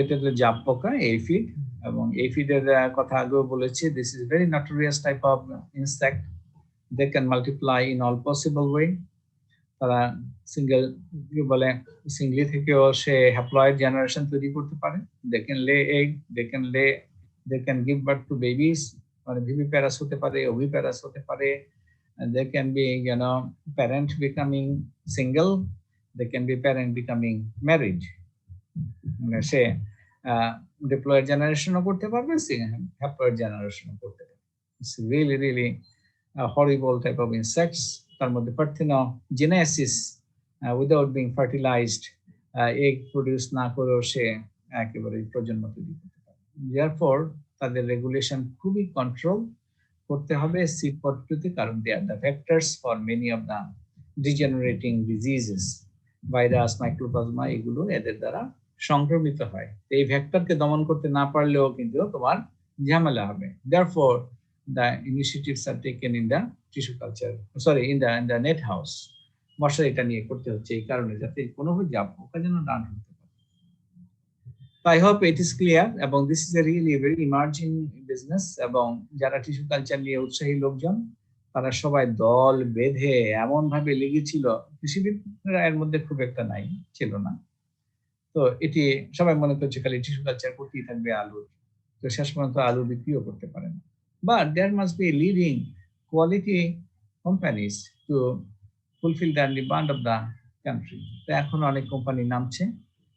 এটা হলো জাপ পোকা, এফিড, এবং এফিডের কথা আগেও বলেছি। This is very notorious type of insect. They can multiply in all possible way. তারা সিঙ্গলি থেকেও সে হ্যাপ্লয়েড জেনারেশন তৈরি করতে পারে। They can lay egg, they can give birth to babies, মানে ভিভিপ্যারাস হতে পারে, ওভিপ্যারাস হতে পারে। They can be, parent becoming single. They can be parent becoming married. Say diploid generation-ও করতে পারবে, haploid generation-ও করতে পারবে। It's really a horrible type of insects. তার মধ্যে parthenogenesis without being fertilized, egg produce না করেও সে একেবারে প্রজন্ম তৈরি করতে পারে। Therefore তাদের রেগুলেশন খুবই কন্ট্রোল করতে হবে সিড পটেটোতে, কারণ they are the vectors for many of the degenerating diseases, virus, microplasma, এগুলো এদের দ্বারা সংক্রমিত হয়। এই ভেক্টরকে দমন করতে না পারলেও কিন্তু তোমার ঝামেলা হবে। Therefore the initiatives are taken in the tissue culture, sorry, in the net house. মশার এটা নিয়ে করতে হচ্ছে এই কারণে, যাতে কোনো পোকা যেন না ঢুকতে পারে। I hope it is clear, এবং this is a really very emerging business, এবং যারা টিস্যু কালচার নিয়ে উৎসাহী লোকজন তারা সবাই দল বেঁধে এমন ভাবে লেগেছিল, কৃষিবিদরা এর মধ্যে খুব একটা নাই, ছিল না। তো এটি সবাই মনে করছে খালি টিস্যু কালচার করতেই থাকবে আলুর, তো শেষ পর্যন্ত আলু বিক্রিও করতে পারে না। But there must be leading quality companies to fulfill the demand of the country. তো এখন অনেক কোম্পানি নামছে,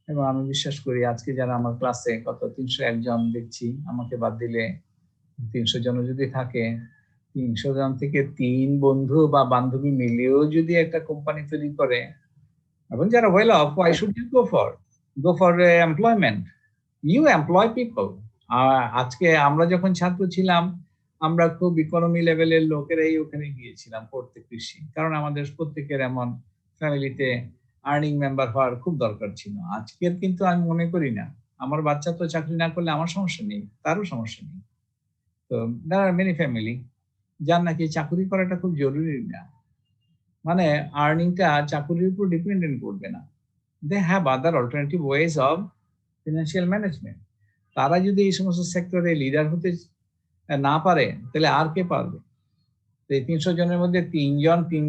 এবং আমি বিশ্বাস করি আজকে যারা আমার ক্লাসে কত 301 জন দেখছি, আমাকে বাদ দিলে 300 জন যদি থাকে, 300 জন থেকে 3 বন্ধু বা বান্ধবী মিলেও যদি একটা কোম্পানি তৈরি করে, এবং যারা well of, why should you go for employment? You employ people. আজকে আমরা যখন ছাত্র ছিলাম, আমরা খুব ইকোনমি লেভেলের লোকেরাই ওখানে গিয়েছিলাম পড়তে কৃষি, কারণ আমাদের প্রত্যেকের এমন ফ্যামিলিতে আর্নিং মেম্বার হওয়ার খুব দরকার ছিল। আজকের কিন্তু আমি মনে করি না, আমার বাচ্চা তো চাকরি না করলে আমার সমস্যা নেই, তারও সমস্যা নেই। তো there are many family যার নাকি চাকরি করাটা খুব জরুরি না, মানে আর্নিংটা চাকরির উপর ডিপেন্ডেন্ট করবে না। they have other alternative ways of financial management. তারা যদি এই সমস্ত সেক্টরে লিডার হতে না পারে, তাহলে আর কে পারবে? এই 300 জনের মধ্যে 3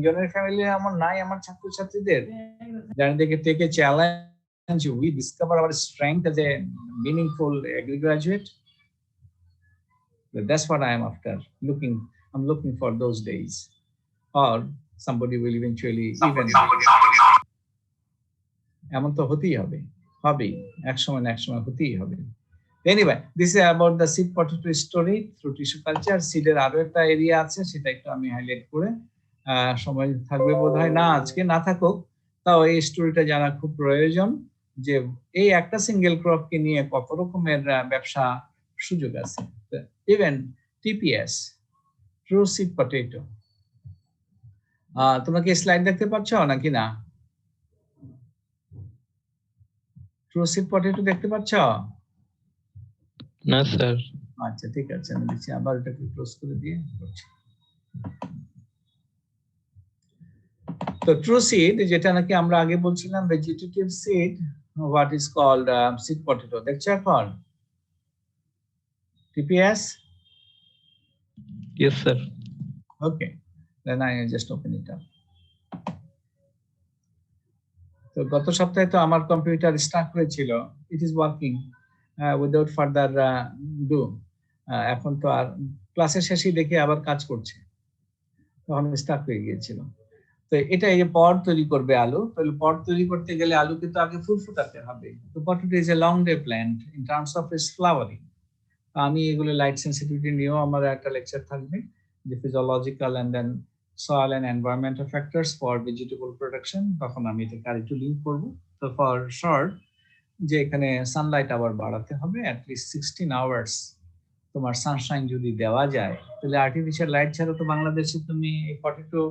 জনের ফ্যামিলি এমন নাই আমার ছাত্রছাত্রীদের যারা থেকে take a challenge, we discover our strength as a meaningful agri graduate. That's what I am after. I'm looking for those days, or somebody will eventually even এমন তো হতেই হবে, এক সময় না এক সময় হতেই হবে। Anyway, this is about the seed potato story through tissue culture. সিডের আরো একটা এরিয়া আছে, সেটা একটু আমি হাইলাইট করে, সময় থাকবে বোধহয় না, আজকে না থাকুক, তাও এই স্টোরিটা জানা খুব প্রয়োজন, যে এই একটা সিঙ্গেল ক্রপকে নিয়ে কত রকমের ব্যবসা সুযোগ আছে। Even TPS, true seed potato, তোমরা কি স্লাইড দেখতে পাচ্ছ নাকি না? ট্রু সিড পটেটো দেখতে পাচ্ছ? না স্যার। আচ্ছা ঠিক আছে, আমি দিচ্ছি, আবার এটাকে ক্লোজ করে দিয়ে করছি। তো ট্রু সিড, যেটা নাকি আমরা আগে বলছিলাম vegetative seed, what is called seed potato, দেখছো এখন TPS? Yes sir. Okay, then I just open it up. তো গত সপ্তাহে তো আমার কম্পিউটার স্টার্ট হয়েছিল, it is working without further do. এখন তো আর ক্লাসের শেষে দেখে আবার কাজ করছে, তখন স্টার্ট হয়ে গিয়েছিল। তো এটা এই যে পট তৈরি করবে আলু, তাহলে পট তৈরি করতে গেলে আলুকে তো আগে ফুল ফুটাতে হবে। তো potato is a long day plant in terms of its flowering. আমি এগুলো লাইট সেন্সিটিভিটি নিয়েও আমার একটা লেকচার থাকবে, যে physiological and then soil and environmental factors for vegetable production, তখন আমি এটাকে আরেকটু লিঙ্ক করবো। তো ফর শর্ট, যে এখানে সানলাইট আবার বাড়াতে হবে, অ্যাটলিস্ট 16 আওয়ার্স তোমার সানশাইন যদি দেওয়া যায়, তাহলে আর্টিফিশিয়াল লাইট ছাড়া তো বাংলাদেশে তুমি এই পটেটো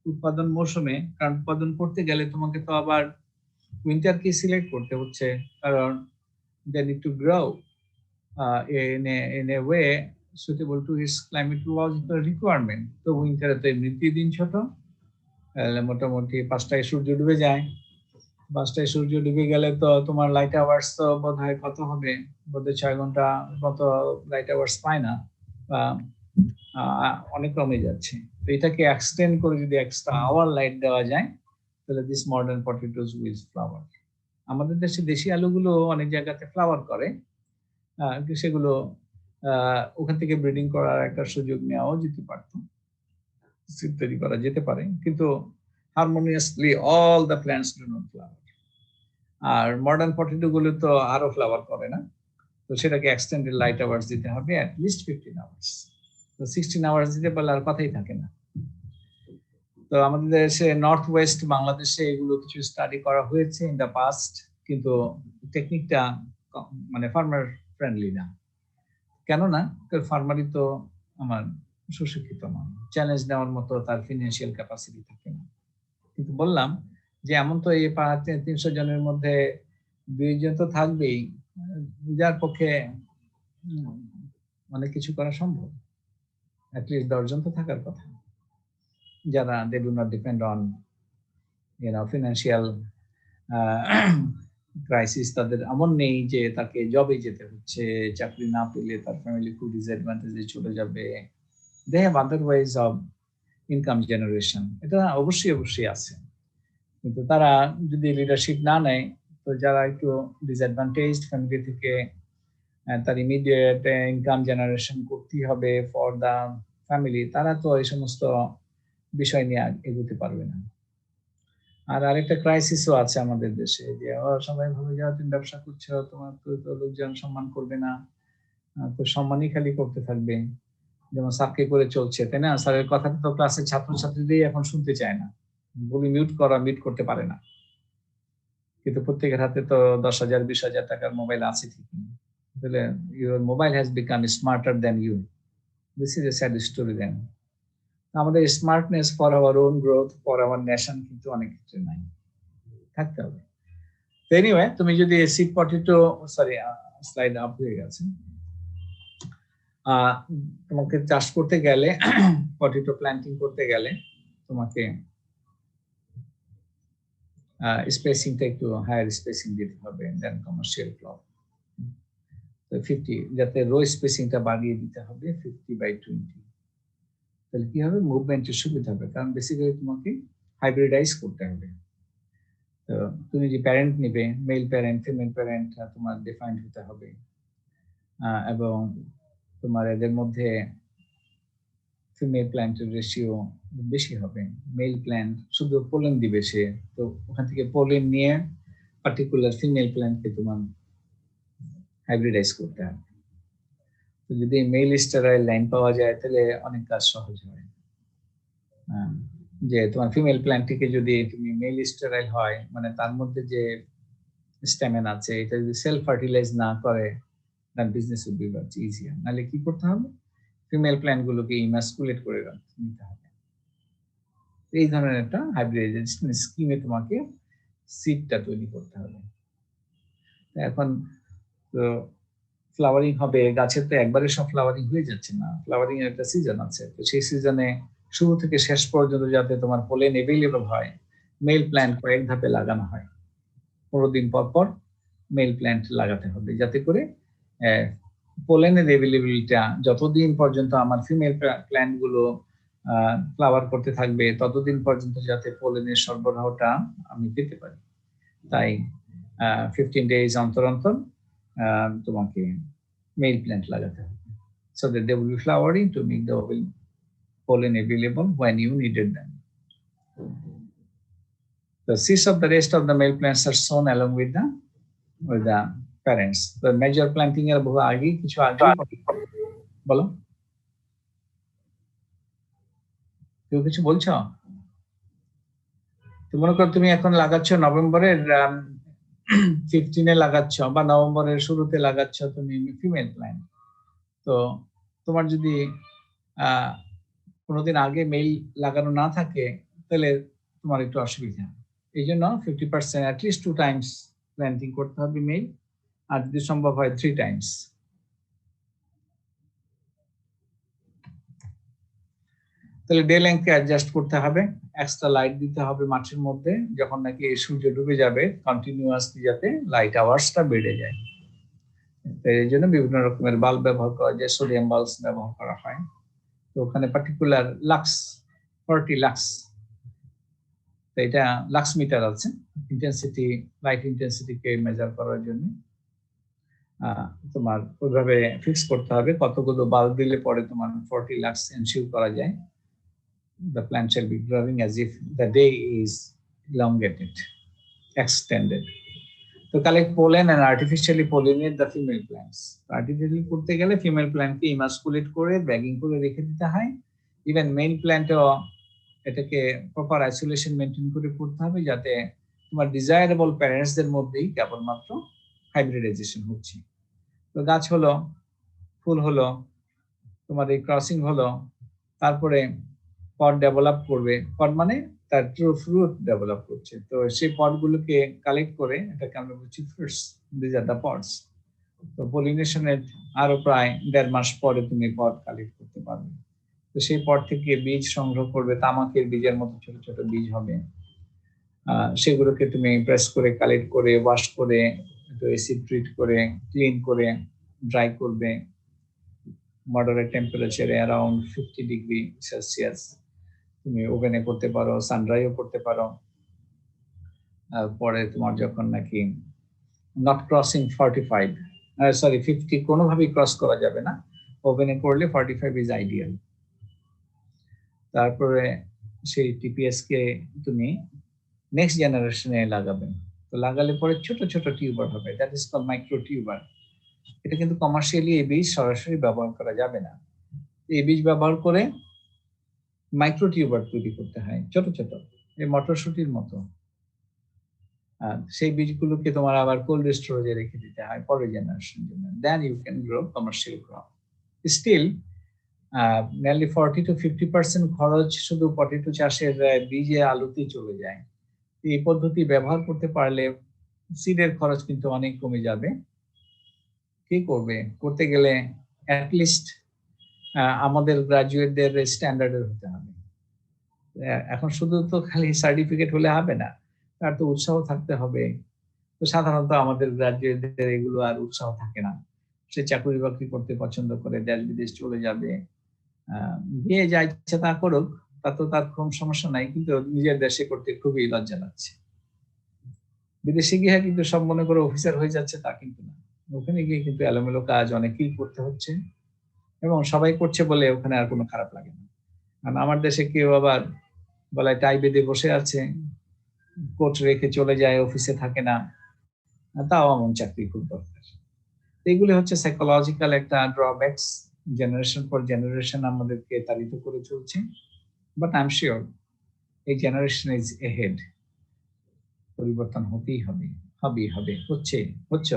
উৎপাদন মৌসুমে, কারণ উৎপাদন করতে গেলে তোমাকে তো আবার উইন্টারকে সিলেক্ট করতে হচ্ছে, কারণ they need to grow in a way suitable to its climatological requirement. তো উইন্টারে তো এমনিতেই দিন ছোট, মোটামুটি 5টায় সূর্য ডুবে যায়। 5টায় সূর্য ডুবে গেলে তো তোমার লাইট আওয়ার্স তো বোধহয় কত হবে, বোধহয় 6 ঘন্টা মতো লাইট আওয়ার্স পায় না, বা অনেক কমে যাচ্ছে। তো এটাকে এক্সটেন্ড করে যদি এক্সট্রা আওয়ার লাইট দেওয়া যায়, তাহলে this modern potatoes will flower. আমাদের দেশে দেশি আলুগুলো অনেক জায়গাতে ফ্লাওয়ার করে, সেগুলো ওখান থেকে ব্রিডিং করার একটা সুযোগ নেওয়াও যেতে পারতো, সিড তৈরি করা যেতে পারে, কিন্তু harmoniously all the plants do not flower. আর মডার্ন পটেটো গুলো তো আরো ফ্লাওয়ার করে না, তো সেটাকে এক্সটেন্ডেড লাইট আওয়ার্স দিতে হবে অ্যাটলিস্ট 15 আওয়ার্স। তো 16 আওয়ার্স দিতে পারলে আর কথাই থাকে না। তো আমাদের দেশে নর্থ ওয়েস্ট বাংলাদেশে এগুলো কিছু স্টাডি করা হয়েছে ইন দ্য পাস্ট, কিন্তু টেকনিকটা মানে ফার্মার ফ্রেন্ডলি না। কেননা ফার্মারই তো আমার সুশিক্ষিত নয়, চ্যালেঞ্জ নেওয়ার মতো তার ফিনান্সিয়াল ক্যাপাসিটি থাকে না। কিন্তু বললাম যে এমন তো এই 300 জনের মধ্যে 2 জন তো থাকবেই যার পক্ষে অনেক কিছু করা সম্ভব, অ্যাটলিস্ট 10 জন তো থাকার কথা, যারা they do not depend on financial crisis, তাদের এমন নেই যে তাকে জবে যেতে হচ্ছে, চাকরি না পেলে তার ফ্যামিলি খুব ডিসঅ্যাডভান্টেজে চলে যাবে। They have other ways of income generation, এটা অবশ্যই আছে। কিন্তু তারা যদি লিডারশিপ না নেয়, তো যারা একটু ডিসঅ্যাডভান্টেজড ফ্যামিলি থেকে তার ইমিডিয়েট ইনকাম জেনারেশন করতে হবে ফর দা ফ্যামিলি, তারা তো এই সমস্ত বিষয় নিয়ে এগোতে পারবে না। আর আরেকটা ক্রাইসিসও আছে আমাদের দেশে, যে সবাই ভাবে যে তুমি ব্যবসা করছো, তোমার তো লোকজন সম্মান করবে না, তো সম্মানই খালি করতে থাকবে, যেমন স্যারকে করে চলছে, তাই না? স্যারের কথাটা তো ক্লাসের ছাত্রছাত্রীদের এখন শুনতে চায় না, বলি মিউট করতে পারে না, কিন্তু প্রত্যেকের হাতে তো 10,000 20,000 টাকার মোবাইল আছে ঠিকই, তাহলে your mobile has become smarter than you. This is a sad story then. আমাদের smartness for our own growth, for our nation কিন্তু অনেক ক্ষেত্রে নাই, থাকতে হবে। তো এনিওয়ে, তুমি যদি seed potato, sorry slide up হয়ে গেছে, তোমাকে চাষ করতে গেলে, পটেটো প্ল্যান্টিং করতে গেলে তোমাকে স্পেসিংটা একটু হায়ার স্পেসিং দিতে হবে দেন কমার্শিয়াল ক্রপ। তো 50, যাতে রো স্পেসিংটা বাড়িয়ে দিতে হবে 50/20। তাহলে কি হবে, মুভমেন্টের সুবিধা হবে, কারণ বেসিক্যালি তোমাকে হাইব্রিডাইজ করতে হবে। তো তুমি যে প্যারেন্ট নিবে, মেল প্যারেন্ট ফিমেল প্যারেন্ট তোমার ডিফাইন্ড হতে হবে, এবং তোমার এদের মধ্যে ফিমেল প্ল্যান্টের রেশিও বেশি হবে। মেল প্ল্যান্ট শুধু পোলেন দিবে সে, তো ওখান থেকে পোলেন নিয়ে পার্টিকুলার ফিমেল প্ল্যান্টকে তোমার হাইব্রিডাইজ করতে হবে। তো যদি মেল স্টেরাইল লাইন পাওয়া যায় তাহলে অনেক কাজ সহজ হয়। যে তোমার ফিমেল প্ল্যান্টটিকে যদি তুমি মেল স্টেরাইল হয়, মানে তার মধ্যে যে স্টেমেন আছে এটা যদি সেলফ ফার্টিলাইজ না করে, then business will be much easier. নাহলে কি করতে হবে, ফিমেল প্ল্যান্ট গুলোকে ইমাস্কুলেট করে নিতে হবে। এই ধরনের একটা হাইব্রিডাইজেশন স্কিমে তোমাকে সিডটা তৈরি করতে হবে। এখন তো ফ্লাওয়ারিং হবে, গাছের তো একবারে সব ফ্লাওয়ারিং হয়ে যাচ্ছে না, ফ্লাওয়ারিং এর একটা সিজন আছে। তো সেই সিজনে শুরু থেকে শেষ পর্যন্ত যাতে তোমার পোলেন এভেইলেবল হয়, মেল প্ল্যান্ট কয়েক ধাপে লাগানো হয়। 15 দিন পর পর মেল প্ল্যান্ট লাগাতে হবে, যাতে করে পোলেনের এভেইলেবিলিটিটা যতদিন পর্যন্ত আমার ফিমেল প্ল্যান্ট গুলো ফ্লাওয়ার করতে থাকবে ততদিন পর্যন্ত যাতে পোলেনের সরবরাহটা আমি পেতে পারি। তাই 15 days অন্তর অন্তর তোমাকে মেল প্ল্যান্ট লাগাতে হবে, so that they will be flowering to make the pollen available when you needed them. The seeds of the rest of the male plants are sown along with the parents. The major planting এর বহু আগে কিছু আগে বলো, কেউ কিছু বলছো? মনে করো তুমি এখন লাগাচ্ছ নভেম্বরের 15 লাগাচ্ছ বা নভেম্বরের শুরুতে লাগাচ্ছ তুমি ফিমেল প্ল্যান্ট। তো তোমার যদি কোনোদিন আগে মেল লাগানো না থাকে তাহলে তোমার একটু অসুবিধা। এই জন্য 50% অ্যাটলিস্ট 2 times প্ল্যান্টিং করতে হবে মেল, আর যদি সম্ভব হয় 3 times। তাহলে ডে লেন্থকে অ্যাডজাস্ট করতে হবে, এক্সট্রা লাইট দিতে হবে মাঠের মধ্যে, যখন নাকি সূর্য ডুবে যাবে কন্টিনিউয়াসলি যাতে লাইট আওয়ার্সটা বেড়ে যায়। এই জন্য বিভিন্ন রকমের বাল্ব ব্যবহার করা যায়, সোডিয়াম বাল্ব ব্যবহার করা হয়। তো ওখানে পার্টিকুলার লাক্স 40 লাক্স, তো এটা লাক্স মিটার আছে, ইন্টেন্সিটি লাইট ইন্টেন্সিটিকে মেজার করার জন্য তোমার ওইভাবে ফিক্স করতে হবে কতগুলো বাল্ব দিলে পরে তোমার 40 লাক্স এনশিওর করা যায়। The plant shall be growing as if the day is elongated, extended. To collect pollen and artificially pollinate the female plants. Artificially করতে গেলে ফিমেল প্ল্যান্টকে ইমাস্কুলেট করে ব্যাগিং করে রেখে দিতে হয়। ইভেন মেইন প্ল্যান্টও এটাকে প্রপার আইসোলেশন মেনটেন করে করতে হবে, যাতে তোমার ডিজায়ারেবল প্যারেন্টসদের মধ্যেই কেবলমাত্র হাইব্রিডাইজেশন হচ্ছে। তো গাছ হলো, ফুল হলো, তোমার এই ক্রসিং হলো, তারপরে পড ডেভেলপ করবে। পড মানে তার ট্রু ফ্রুট ডেভেলপ করছে। তো সেই পডগুলোকে কালেক্ট করে এটাকে আমরা বলছি fruits, these are the pods. তো পলিনেশনের আরো প্রায় 1.5 মাস পরে তুমি পড কালেক্ট করতে পারবে। তো সেই পড থেকে বীজ সংগ্রহ করবে, তামাকের বীজের মতো ছোট ছোট বীজ হবে। সেগুলোকে তুমি প্রেস করে কালেক্ট করে ওয়াশ করে একটু অ্যাসিড ট্রিট করে ক্লিন করে ড্রাই করবে মডারেট টেম্পারেচারে অ্যারাউন্ড 50 ডিগ্রি সেলসিয়াস। তুমি ওভেনে করতে পারো, সানড্রাইও করতে পারো। পরে তোমার যখন নাকি নট ক্রসিং 50 কোনোভাবেই ক্রস করা যাবে না, ওভেনে করলে 45 ইজ আইডিয়াল। তারপরে সেই টিপিএস কে তুমি নেক্সট জেনারেশনে লাগাবে। তো লাগালে পরে ছোট ছোট টিউবার হবে, that is called micro tuber. এটা কিন্তু কমার্শিয়ালি এই বীজ সরাসরি ব্যবহার করা যাবে না। এই বীজ ব্যবহার করে মাইক্রো টিউবার তৈরি করতে হয়, ছোট ছোট, এই মটরশুটির মতো। সেই বীজগুলোকে তোমার আবার কোল্ড স্টোরেজে রেখে দিতে হয় পরের জেনারেশনের জন্য। Then you can grow commercial crop. Still nearly 40 to 50% খরচ শুধু পটেটো চাষের বীজে আলুতে চলে যায়। এই পদ্ধতি ব্যবহার করতে পারলে সিডের খরচ কিন্তু অনেক কমে যাবে। কি করবে? করতে গেলে অ্যাটলিস্ট আমাদের গ্রাজুয়েটদের স্ট্যান্ডার্ডের হতে হবে। এখন শুধু তো খালি সার্টিফিকেট হলে হবে না, তার তো উৎসাহ থাকতে হবে। তো সাধারণত আমাদের গ্রাজুয়েটদের এগুলো আর উৎসাহ থাকে না। সে চাকরি বাকরি করতে পছন্দ করে, দেশ বিদেশ চলে যাবে, গিয়ে যা ইচ্ছা তা করুক, তা তো তার কম সমস্যা নাই, কিন্তু নিজের দেশে করতে খুবই লজ্জা লাগছে। বিদেশে গিয়ে কিন্তু সব মনে করে অফিসার হয়ে যাচ্ছে তা কিন্তু না। ওখানে গিয়ে কিন্তু এলোমেলো কাজ অনেকেই করতে হচ্ছে, এবং সবাই করছে বলে ওখানে আর কোনো খারাপ লাগে না। কারণ আমার দেশে কেউ আবার গলায় টাই বেঁধে বসে আছে, কোট রেখে চলে যায়, অফিসে থাকে না, তাও এমন চাকরি খুব দরকার। এইগুলি হচ্ছে সাইকোলজিক্যাল একটা ড্রব্যাকস, জেনারেশন পর জেনারেশন আমাদেরকে তাড়িত করে চলছে। বাট আই এম শিওর এই জেনারেশন ইজ এহেড, পরিবর্তন হতেই হবে, হচ্ছে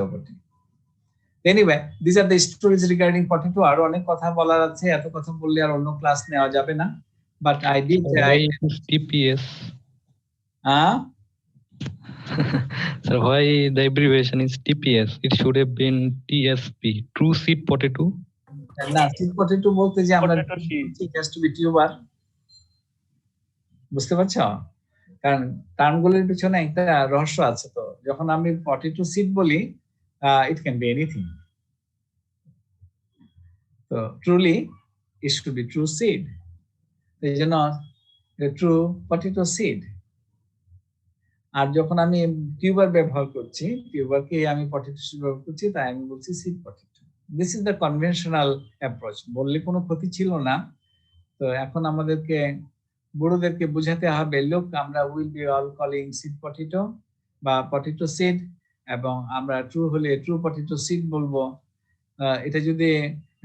অবশ্যই। Anyway, this are the stories regarding potato. আরো অনেক কথা বলার আছে, এত কথা বললে আর অন্য ক্লাস নেওয়া যাবে না। But I did TPS. Huh? So why the abbreviation is TPS? It should have been TSP, true seed potato. না, সিড পটেটো বলতে যে আমরা it has to be tuber, বুঝতে পারছো? কারণ টার্মগুলোর পিছনে একটা রহস্য আছে। তো যখন আমি পটেটো সিড বলি, ইট ক্যান বি এনিথিং। তো truly it should be true seed, এই জন্য ট্রু পটেটো সিড। আর যখন আমি টিউবার ব্যবহার করছি, টিউবারকে আমি পটেটো সিড ব্যবহার করছি, তাই আমি বলছি seed potato. This is the conventional approach. বললে কোনো ক্ষতি ছিল না। তো এখন আমাদেরকে বড়দেরকে বোঝাতে হবে, লোক আমরা will be all calling seed potato বা পটেটো সিড, এবং আমরা ট্রু হলে ট্রু পটেটো সিড বলবো। এটা যদি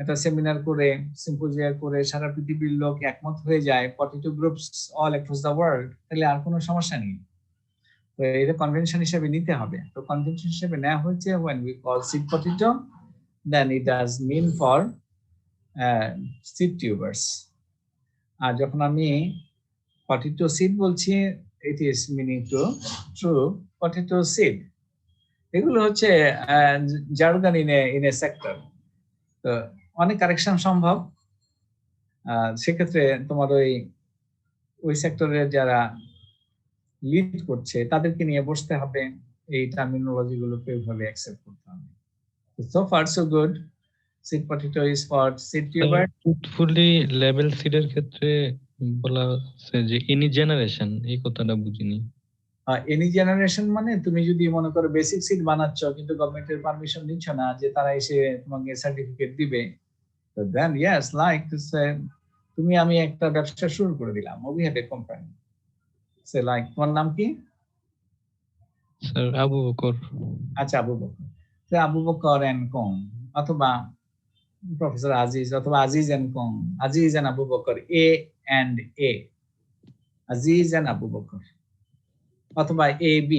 একটা সেমিনার করে, সিম্পোজিয়াম করে সারা পৃথিবীর লোক একমত হয়ে যায়, potato groups all across the world, তাহলে আর কোনো সমস্যা নেই। তো এটা কনভেনশন হিসেবে নিতে হবে। তো কনভেনশন হিসেবে নেওয়া হয়েছে, when we call seed potato then it does mean for seed tubers. আর যখন আমি পটেটো সিড বলছি, it is meaning to true potato seed. এগুলো হচ্ছে জার্গন ইন এ সেক্টর। তো অনেক কারেকশন সম্ভব। সেক্ষেত্রে তোমার ওই সেক্টরের যারা লিড করছে তাদেরকে নিয়ে বসতে হবে, এই টার্মিনোলজি গুলোকে ওইভাবে অ্যাকসেপ্ট করতে হবে। So far so good. Seed potato is for seed tuber. Truthfully level সিডের ক্ষেত্রে বলা আছে যে এনি জেনারেশন, এই কথাটা বুঝিনি। এনি জেনারেশন মানে তুমি যদি মনে করো বেসিক সিড বানাচ্ছ, কিন্তু গভর্নমেন্টের পারমিশন নিচ্ছ না যে তারা এসে তোমাকে সার্টিফিকেট দিবে, তো দেন ইয়েস, লাইক তুমি আমি একটা ব্যবসা শুরু করে দিলাম, we have a company, say like, তোমার নাম কি? স্যার আবু বকর। আচ্ছা, আবু বকর। তো আবু বকর এন্ড কম, অথবা প্রফেসর আজিজ, অথবা আজিজ এন্ড কম, Aziz and Abu Bakr, A and A, Aziz and Abu Bakr, অথবা AB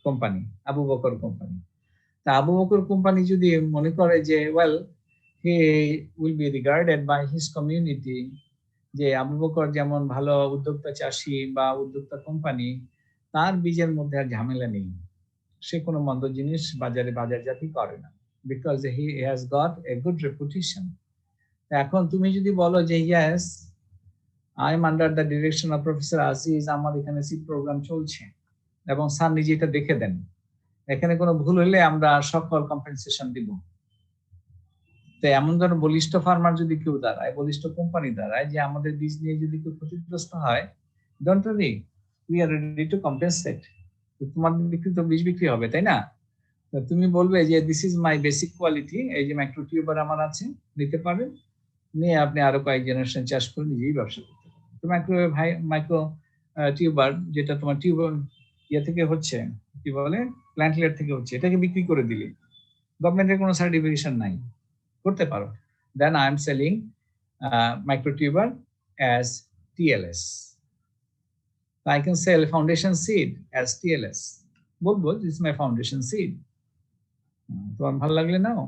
company, Abu Bakr company. তা আবু বকর কোম্পানি যদি মনে করে যে well he will be regarded by his community, যে আবু বকর যেমন ভালো উদ্যোক্তা চাষী বা উদ্যোক্তা কোম্পানি, তার বীজের মধ্যে আর ঝামেলা নেই, সে কোনো মন্দ জিনিস বাজারে বাজারজাতি করে না, because he has got a good reputation. এখন তুমি যদি বলো যে yes I M under the direction of professor Aziz, আমার এখানে সিড প্রোগ্রাম চলছে এবং স্যার নিজে এটা দেখে দেন, এখানে কোনো ভুল হলে আমরা সকল কম্পেনসেশন দিব। তো এমন ধরনের বলিষ্ঠ ফার্মার যদি কেউ দাঁড়ায়, বলিষ্ঠ কোম্পানি দাঁড়ায় যে আমাদের বীজ নিয়ে যদি কেউ ক্ষতিগ্রস্ত হয়, don't worry, we are ready to compensate. তোমার বিক্রি তো বীজ বিক্রি হবে, তাই না? তো তুমি বলবে যে this is my basic quality, এই যে মাইক্রো টিউবার আমার আছে, নিতে পারেন, নিয়ে আপনি আরো কয়েক জেনারেশন চাষ করে নিজেই ব্যবসা করতে পারেন। তো মাইক্রো টিউবার যেটা তোমার টিউবার ইয়ে থেকে হচ্ছে, কি বলে, প্ল্যান্টলেট থেকে হচ্ছে, এটাকে বিক্রি করে দিলে গভর্নমেন্টের কোনো সার্টিফিকেশন নাই, করতে পারো। Then I am selling micro tuber as TLS। I can sell foundation seed as TLS, বলবো this is my foundation seed, তোমার ভালো লাগলে নাও,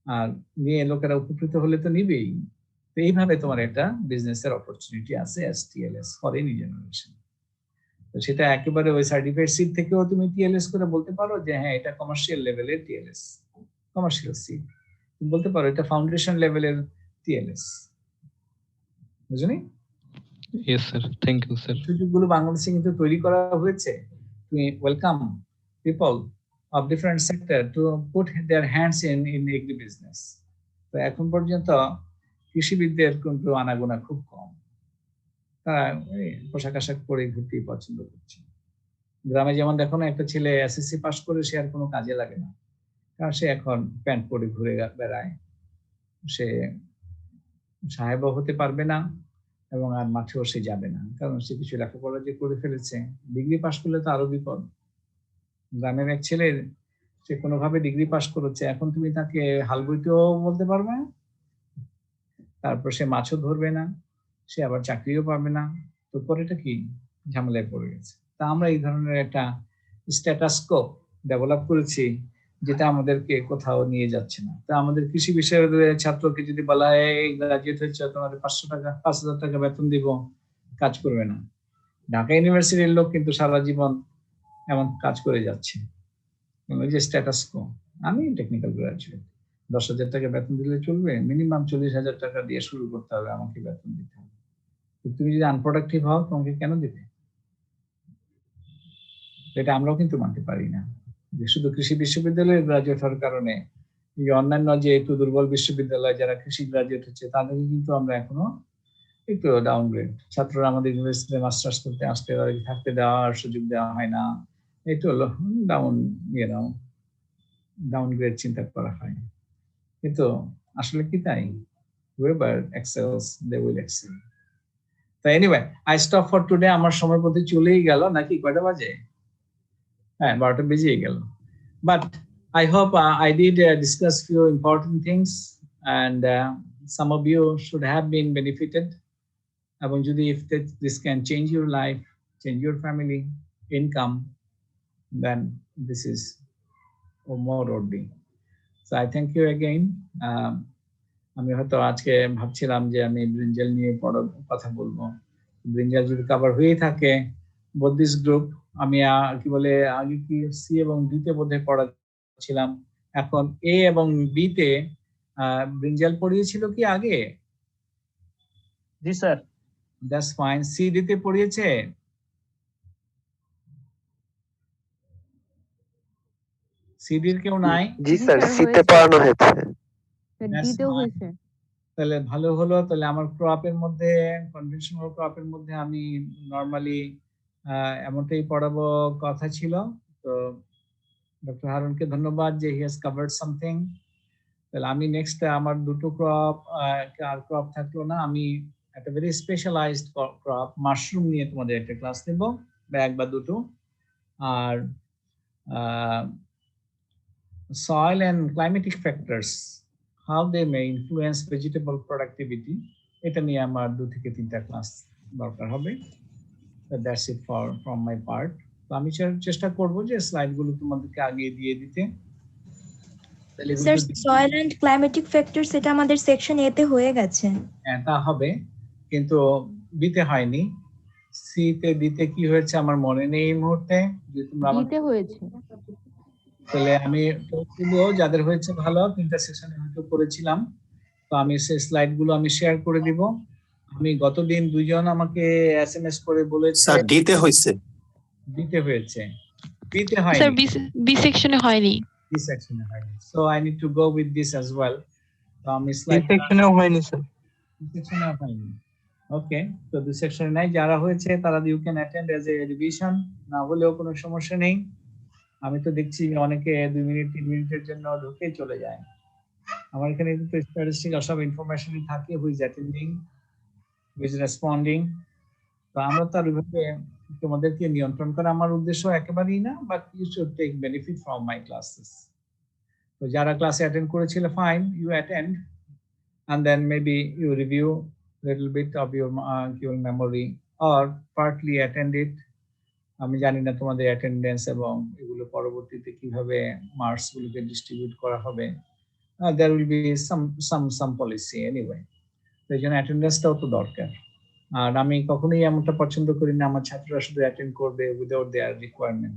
আর নিয়ে লোকেরা উপকৃত হলে তো নিবেই। তো এইভাবে তোমার একটা বিজনেসের অপরচুনিটি আছে as TLS for any generation. তো সেটা একেবারে ওই সার্টিফাইড সিড থেকেও তুমি TLS করে বলতে পারো যে হ্যাঁ এটা কমার্শিয়াল লেভেলের TLS, কমার্শিয়াল সিড। তুমি বলতে পারো এটা ফাউন্ডেশন লেভেলের TLS। বুঝলি? Yes sir, thank you sir. সুযোগগুলো বাংলাদেশে কিন্তু তৈরি করা হয়েছে। তুমি welcome people of different sector to put their hands in agri business. তো এখন পর্যন্ত কৃষিবিদদের কিন্তু আনাগোনা খুব কম, তারা পোশাক আশাক পরে ঘুরতেই পছন্দ করছে। গ্রামে যেমন দেখো না, একটা ছেলে SSC পাস করে সে আর কোনো কাজে লাগে না, কারণ সে এখন প্যান্ট পরে ঘুরে বেড়ায়, সে সাহেবও হতে পারবে না এবং আর মাঠেও সে যাবে না, কারণ সে কিছু লেখাপড়া যে করে ফেলেছে। ডিগ্রি পাস করলে তো আরো বিপদ। গ্রামের এক ছেলে, সে কোনোভাবে ডিগ্রি পাস করেছে, এখন তুমি তাকে হাল বইতেও বলতে পারবে না, তারপর সে মাছও ধরবে না, সে আবার চাকরিও পাবে না, তো পরেটা কি ঝামেলায় পড়ে গেছে। তা আমরা এই ধরনের একটা স্ট্যাটাস কো ডেভেলপ করেছি যেটা আমাদেরকে কোথাও নিয়ে যাচ্ছে না। তা আমাদের কৃষি বিষয়ের ছাত্রকে যদি বলা হয় গ্রাজুয়েট হচ্ছে তোমাদের 5,000 টাকা বেতন দিব, কাজ করবে না। ঢাকা ইউনিভার্সিটির লোক কিন্তু সারা জীবন এমন কাজ করে যাচ্ছে, ওই যে স্ট্যাটাস কো। আমি টেকনিক্যাল গ্রাজুয়েট, 10,000 টাকা বেতন দিলে চলবে? মিনিমাম 40,000 টাকা দিয়ে শুরু করতে হবে, আমাকে বেতন দিতে হবে। তুমি যদি আনপ্রোডাক্টিভ হও তোমাকে কেন দিবে? এটা আমরাও কিন্তু মানতে পারি না যে শুধু কৃষি বিশ্ববিদ্যালয়ে গ্রাজুয়েট হওয়ার কারণে এই অন্যান্য যে একটু দুর্বল বিশ্ববিদ্যালয় যারা কৃষি গ্রাজুয়েট হচ্ছে তাদেরকে কিন্তু আমরা এখনো একটু ডাউনগ্রেড। ছাত্ররা আমাদের ইউনিভার্সিটিতে মাস্টার্স করতে আসতে থাকতে দেওয়ার সুযোগ দেওয়া হয় না, একটু ডাউনগ্রেড চিন্তা করা হয়। কিন্তু আসলে কি তাই? whoever excels they will excel. তো anyway I stop for today. আমার সময় প্রতি চলেই গেল, নাকি কয়টা বাজে? হ্যাঁ 12টা বেজেই গেল। But I hope I did discuss few important things and some of you should have been benefited. এবং যদি if this can change your life, change your family income, then this is more would be. So I thank you again. আমি হয়তো আজকে ভাবছিলাম যে আমি brinjal নিয়ে কথা বলবো, ব্রিঞ্জাল যদি কভার হয়ে থাকে বুদ্ধিস গ্রুপ, আমি কি বলে আগে কি সি এবং ডি তে বোধহয় পড়াচ্ছিলাম, এখন এ এবং বি তে ব্রিঞ্জাল পড়িয়েছিল কি আগে? জি sir. That's fine. C D তে পড়িয়েছে? সি ডি এর কেউ নাই? জি স্যার, সিতে পড়ানো হয়েছে। ডিতেও হয়েছে। তাহলে ভালো হলো। তাহলে আমার ক্রপের মধ্যে, কনভেনশনাল ক্রপের মধ্যে আমি নরমালি এমনটাই পড়াবো কথা ছিল। তো ডক্টর হারুনকে ধন্যবাদ যে হি হ্যাজ কভার্ড সামথিং। তাহলে আমি নেক্সট আমার দুটো ক্রপ, আর ক্রপ থাকলো না, আমি একটা ভেরি স্পেশালাইজড ক্রপ মাশরুম নিয়ে তোমাদের একটা ক্লাস নেব, বা এক বা দুটো। আর soil and climatic factors, how they may influence vegetable productivity, এটা নিয়ে আমার 2 থেকে 3টা ক্লাস দরকার হবে। That's it from my part. তো আমি চেষ্টা করব যে স্লাইডগুলো তোমাদেরকে আগে দিয়ে দিতে। Sir soil and climatic factors এটা আমাদের সেকশন এ তে হয়ে গেছে। হ্যাঁ তা হবে, কিন্তু বিতে হয়নি। সিতে দিতে কি হয়েছে আমার মনে নেই এই মুহূর্তে। যে তোমরা দিতে হয়েছে। তাহলে আমি যাদের হয়েছে ভালো, 3টা সেশনে হয়তো করেছিলাম। তো আমি সেই স্লাইডগুলো আমি শেয়ার করে দিব। আমি গতদিন দুইজন আমাকে এসএমএস করে বলেছে স্যার দিতে হয়েছে। দিতে হয়েছে, বিতে স্যার হয়নি। বি সেকশনে হয়নি। বি সেকশনে হয়নি। So I need to go with this as well. তো আমি বি স্লাইড সেকশনেও হয়নি স্যার। বি সেকশনে হয়নি। ওকে, তো বি সেকশনে নাই যারা হয়েছে তারা you can attend as a revision, না হলেও কোনো সমস্যা নেই। আমি তো দেখছি অনেকে 2 মিনিট 3 মিনিটের জন্য ঢুকে চলে যায়। আমার এখানে কিন্তু স্ট্যাটিস্টিক্যাল সব ইনফরমেশনই থাকে, who is attending, who is responding. তো আমরা তো আর ওইভাবে তোমাদেরকে নিয়ন্ত্রণ করা আমার উদ্দেশ্য একেবারেই না, but you should take benefit from my classes. তো যারা ক্লাসে অ্যাটেন্ড করেছিল, fine, you attend and then maybe you review little bit of your memory or partly attend it. আমি জানি না তোমাদের অ্যাটেন্ডেন্স এবং এগুলো পরবর্তীতে কিভাবে মার্কস গুলোকে ডিস্ট্রিবিউট করা হবে। there will be some policy anyway. তো এই জন্য অ্যাটেন্ডেন্সটাও তো দরকার। আর আমি কখনোই এমনটা পছন্দ করি না আমার ছাত্ররা শুধু অ্যাটেন্ড করবে উইদাউট দেয়ার রিকোয়ারমেন্ট।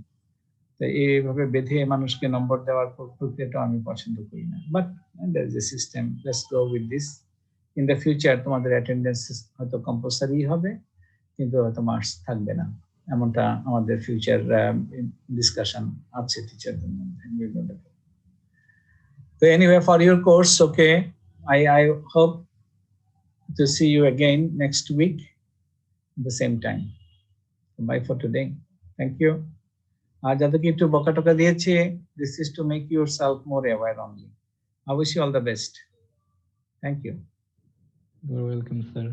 তো এইভাবে বেঁধে মানুষকে নম্বর দেওয়ার প্রক্রিয়াটা আমি পছন্দ করি না। But there is a system, let's go with this. In the future তোমাদের অ্যাটেন্ডেন্স হয়তো কম্পালসারি হবে, কিন্তু হয়তো মার্কস থাকবে না, এমনটা আমাদের ফিউচার ডিসকাশন আছে টিচারদের মধ্যে। So anyway, for your course, okay, I hope to see you again next week at the same time. Bye for today. Thank you. আর যাদেরকে একটু বকা টকা দিয়েছে, this is to make yourself more aware only. I wish you all the best. Thank you. You're welcome, sir.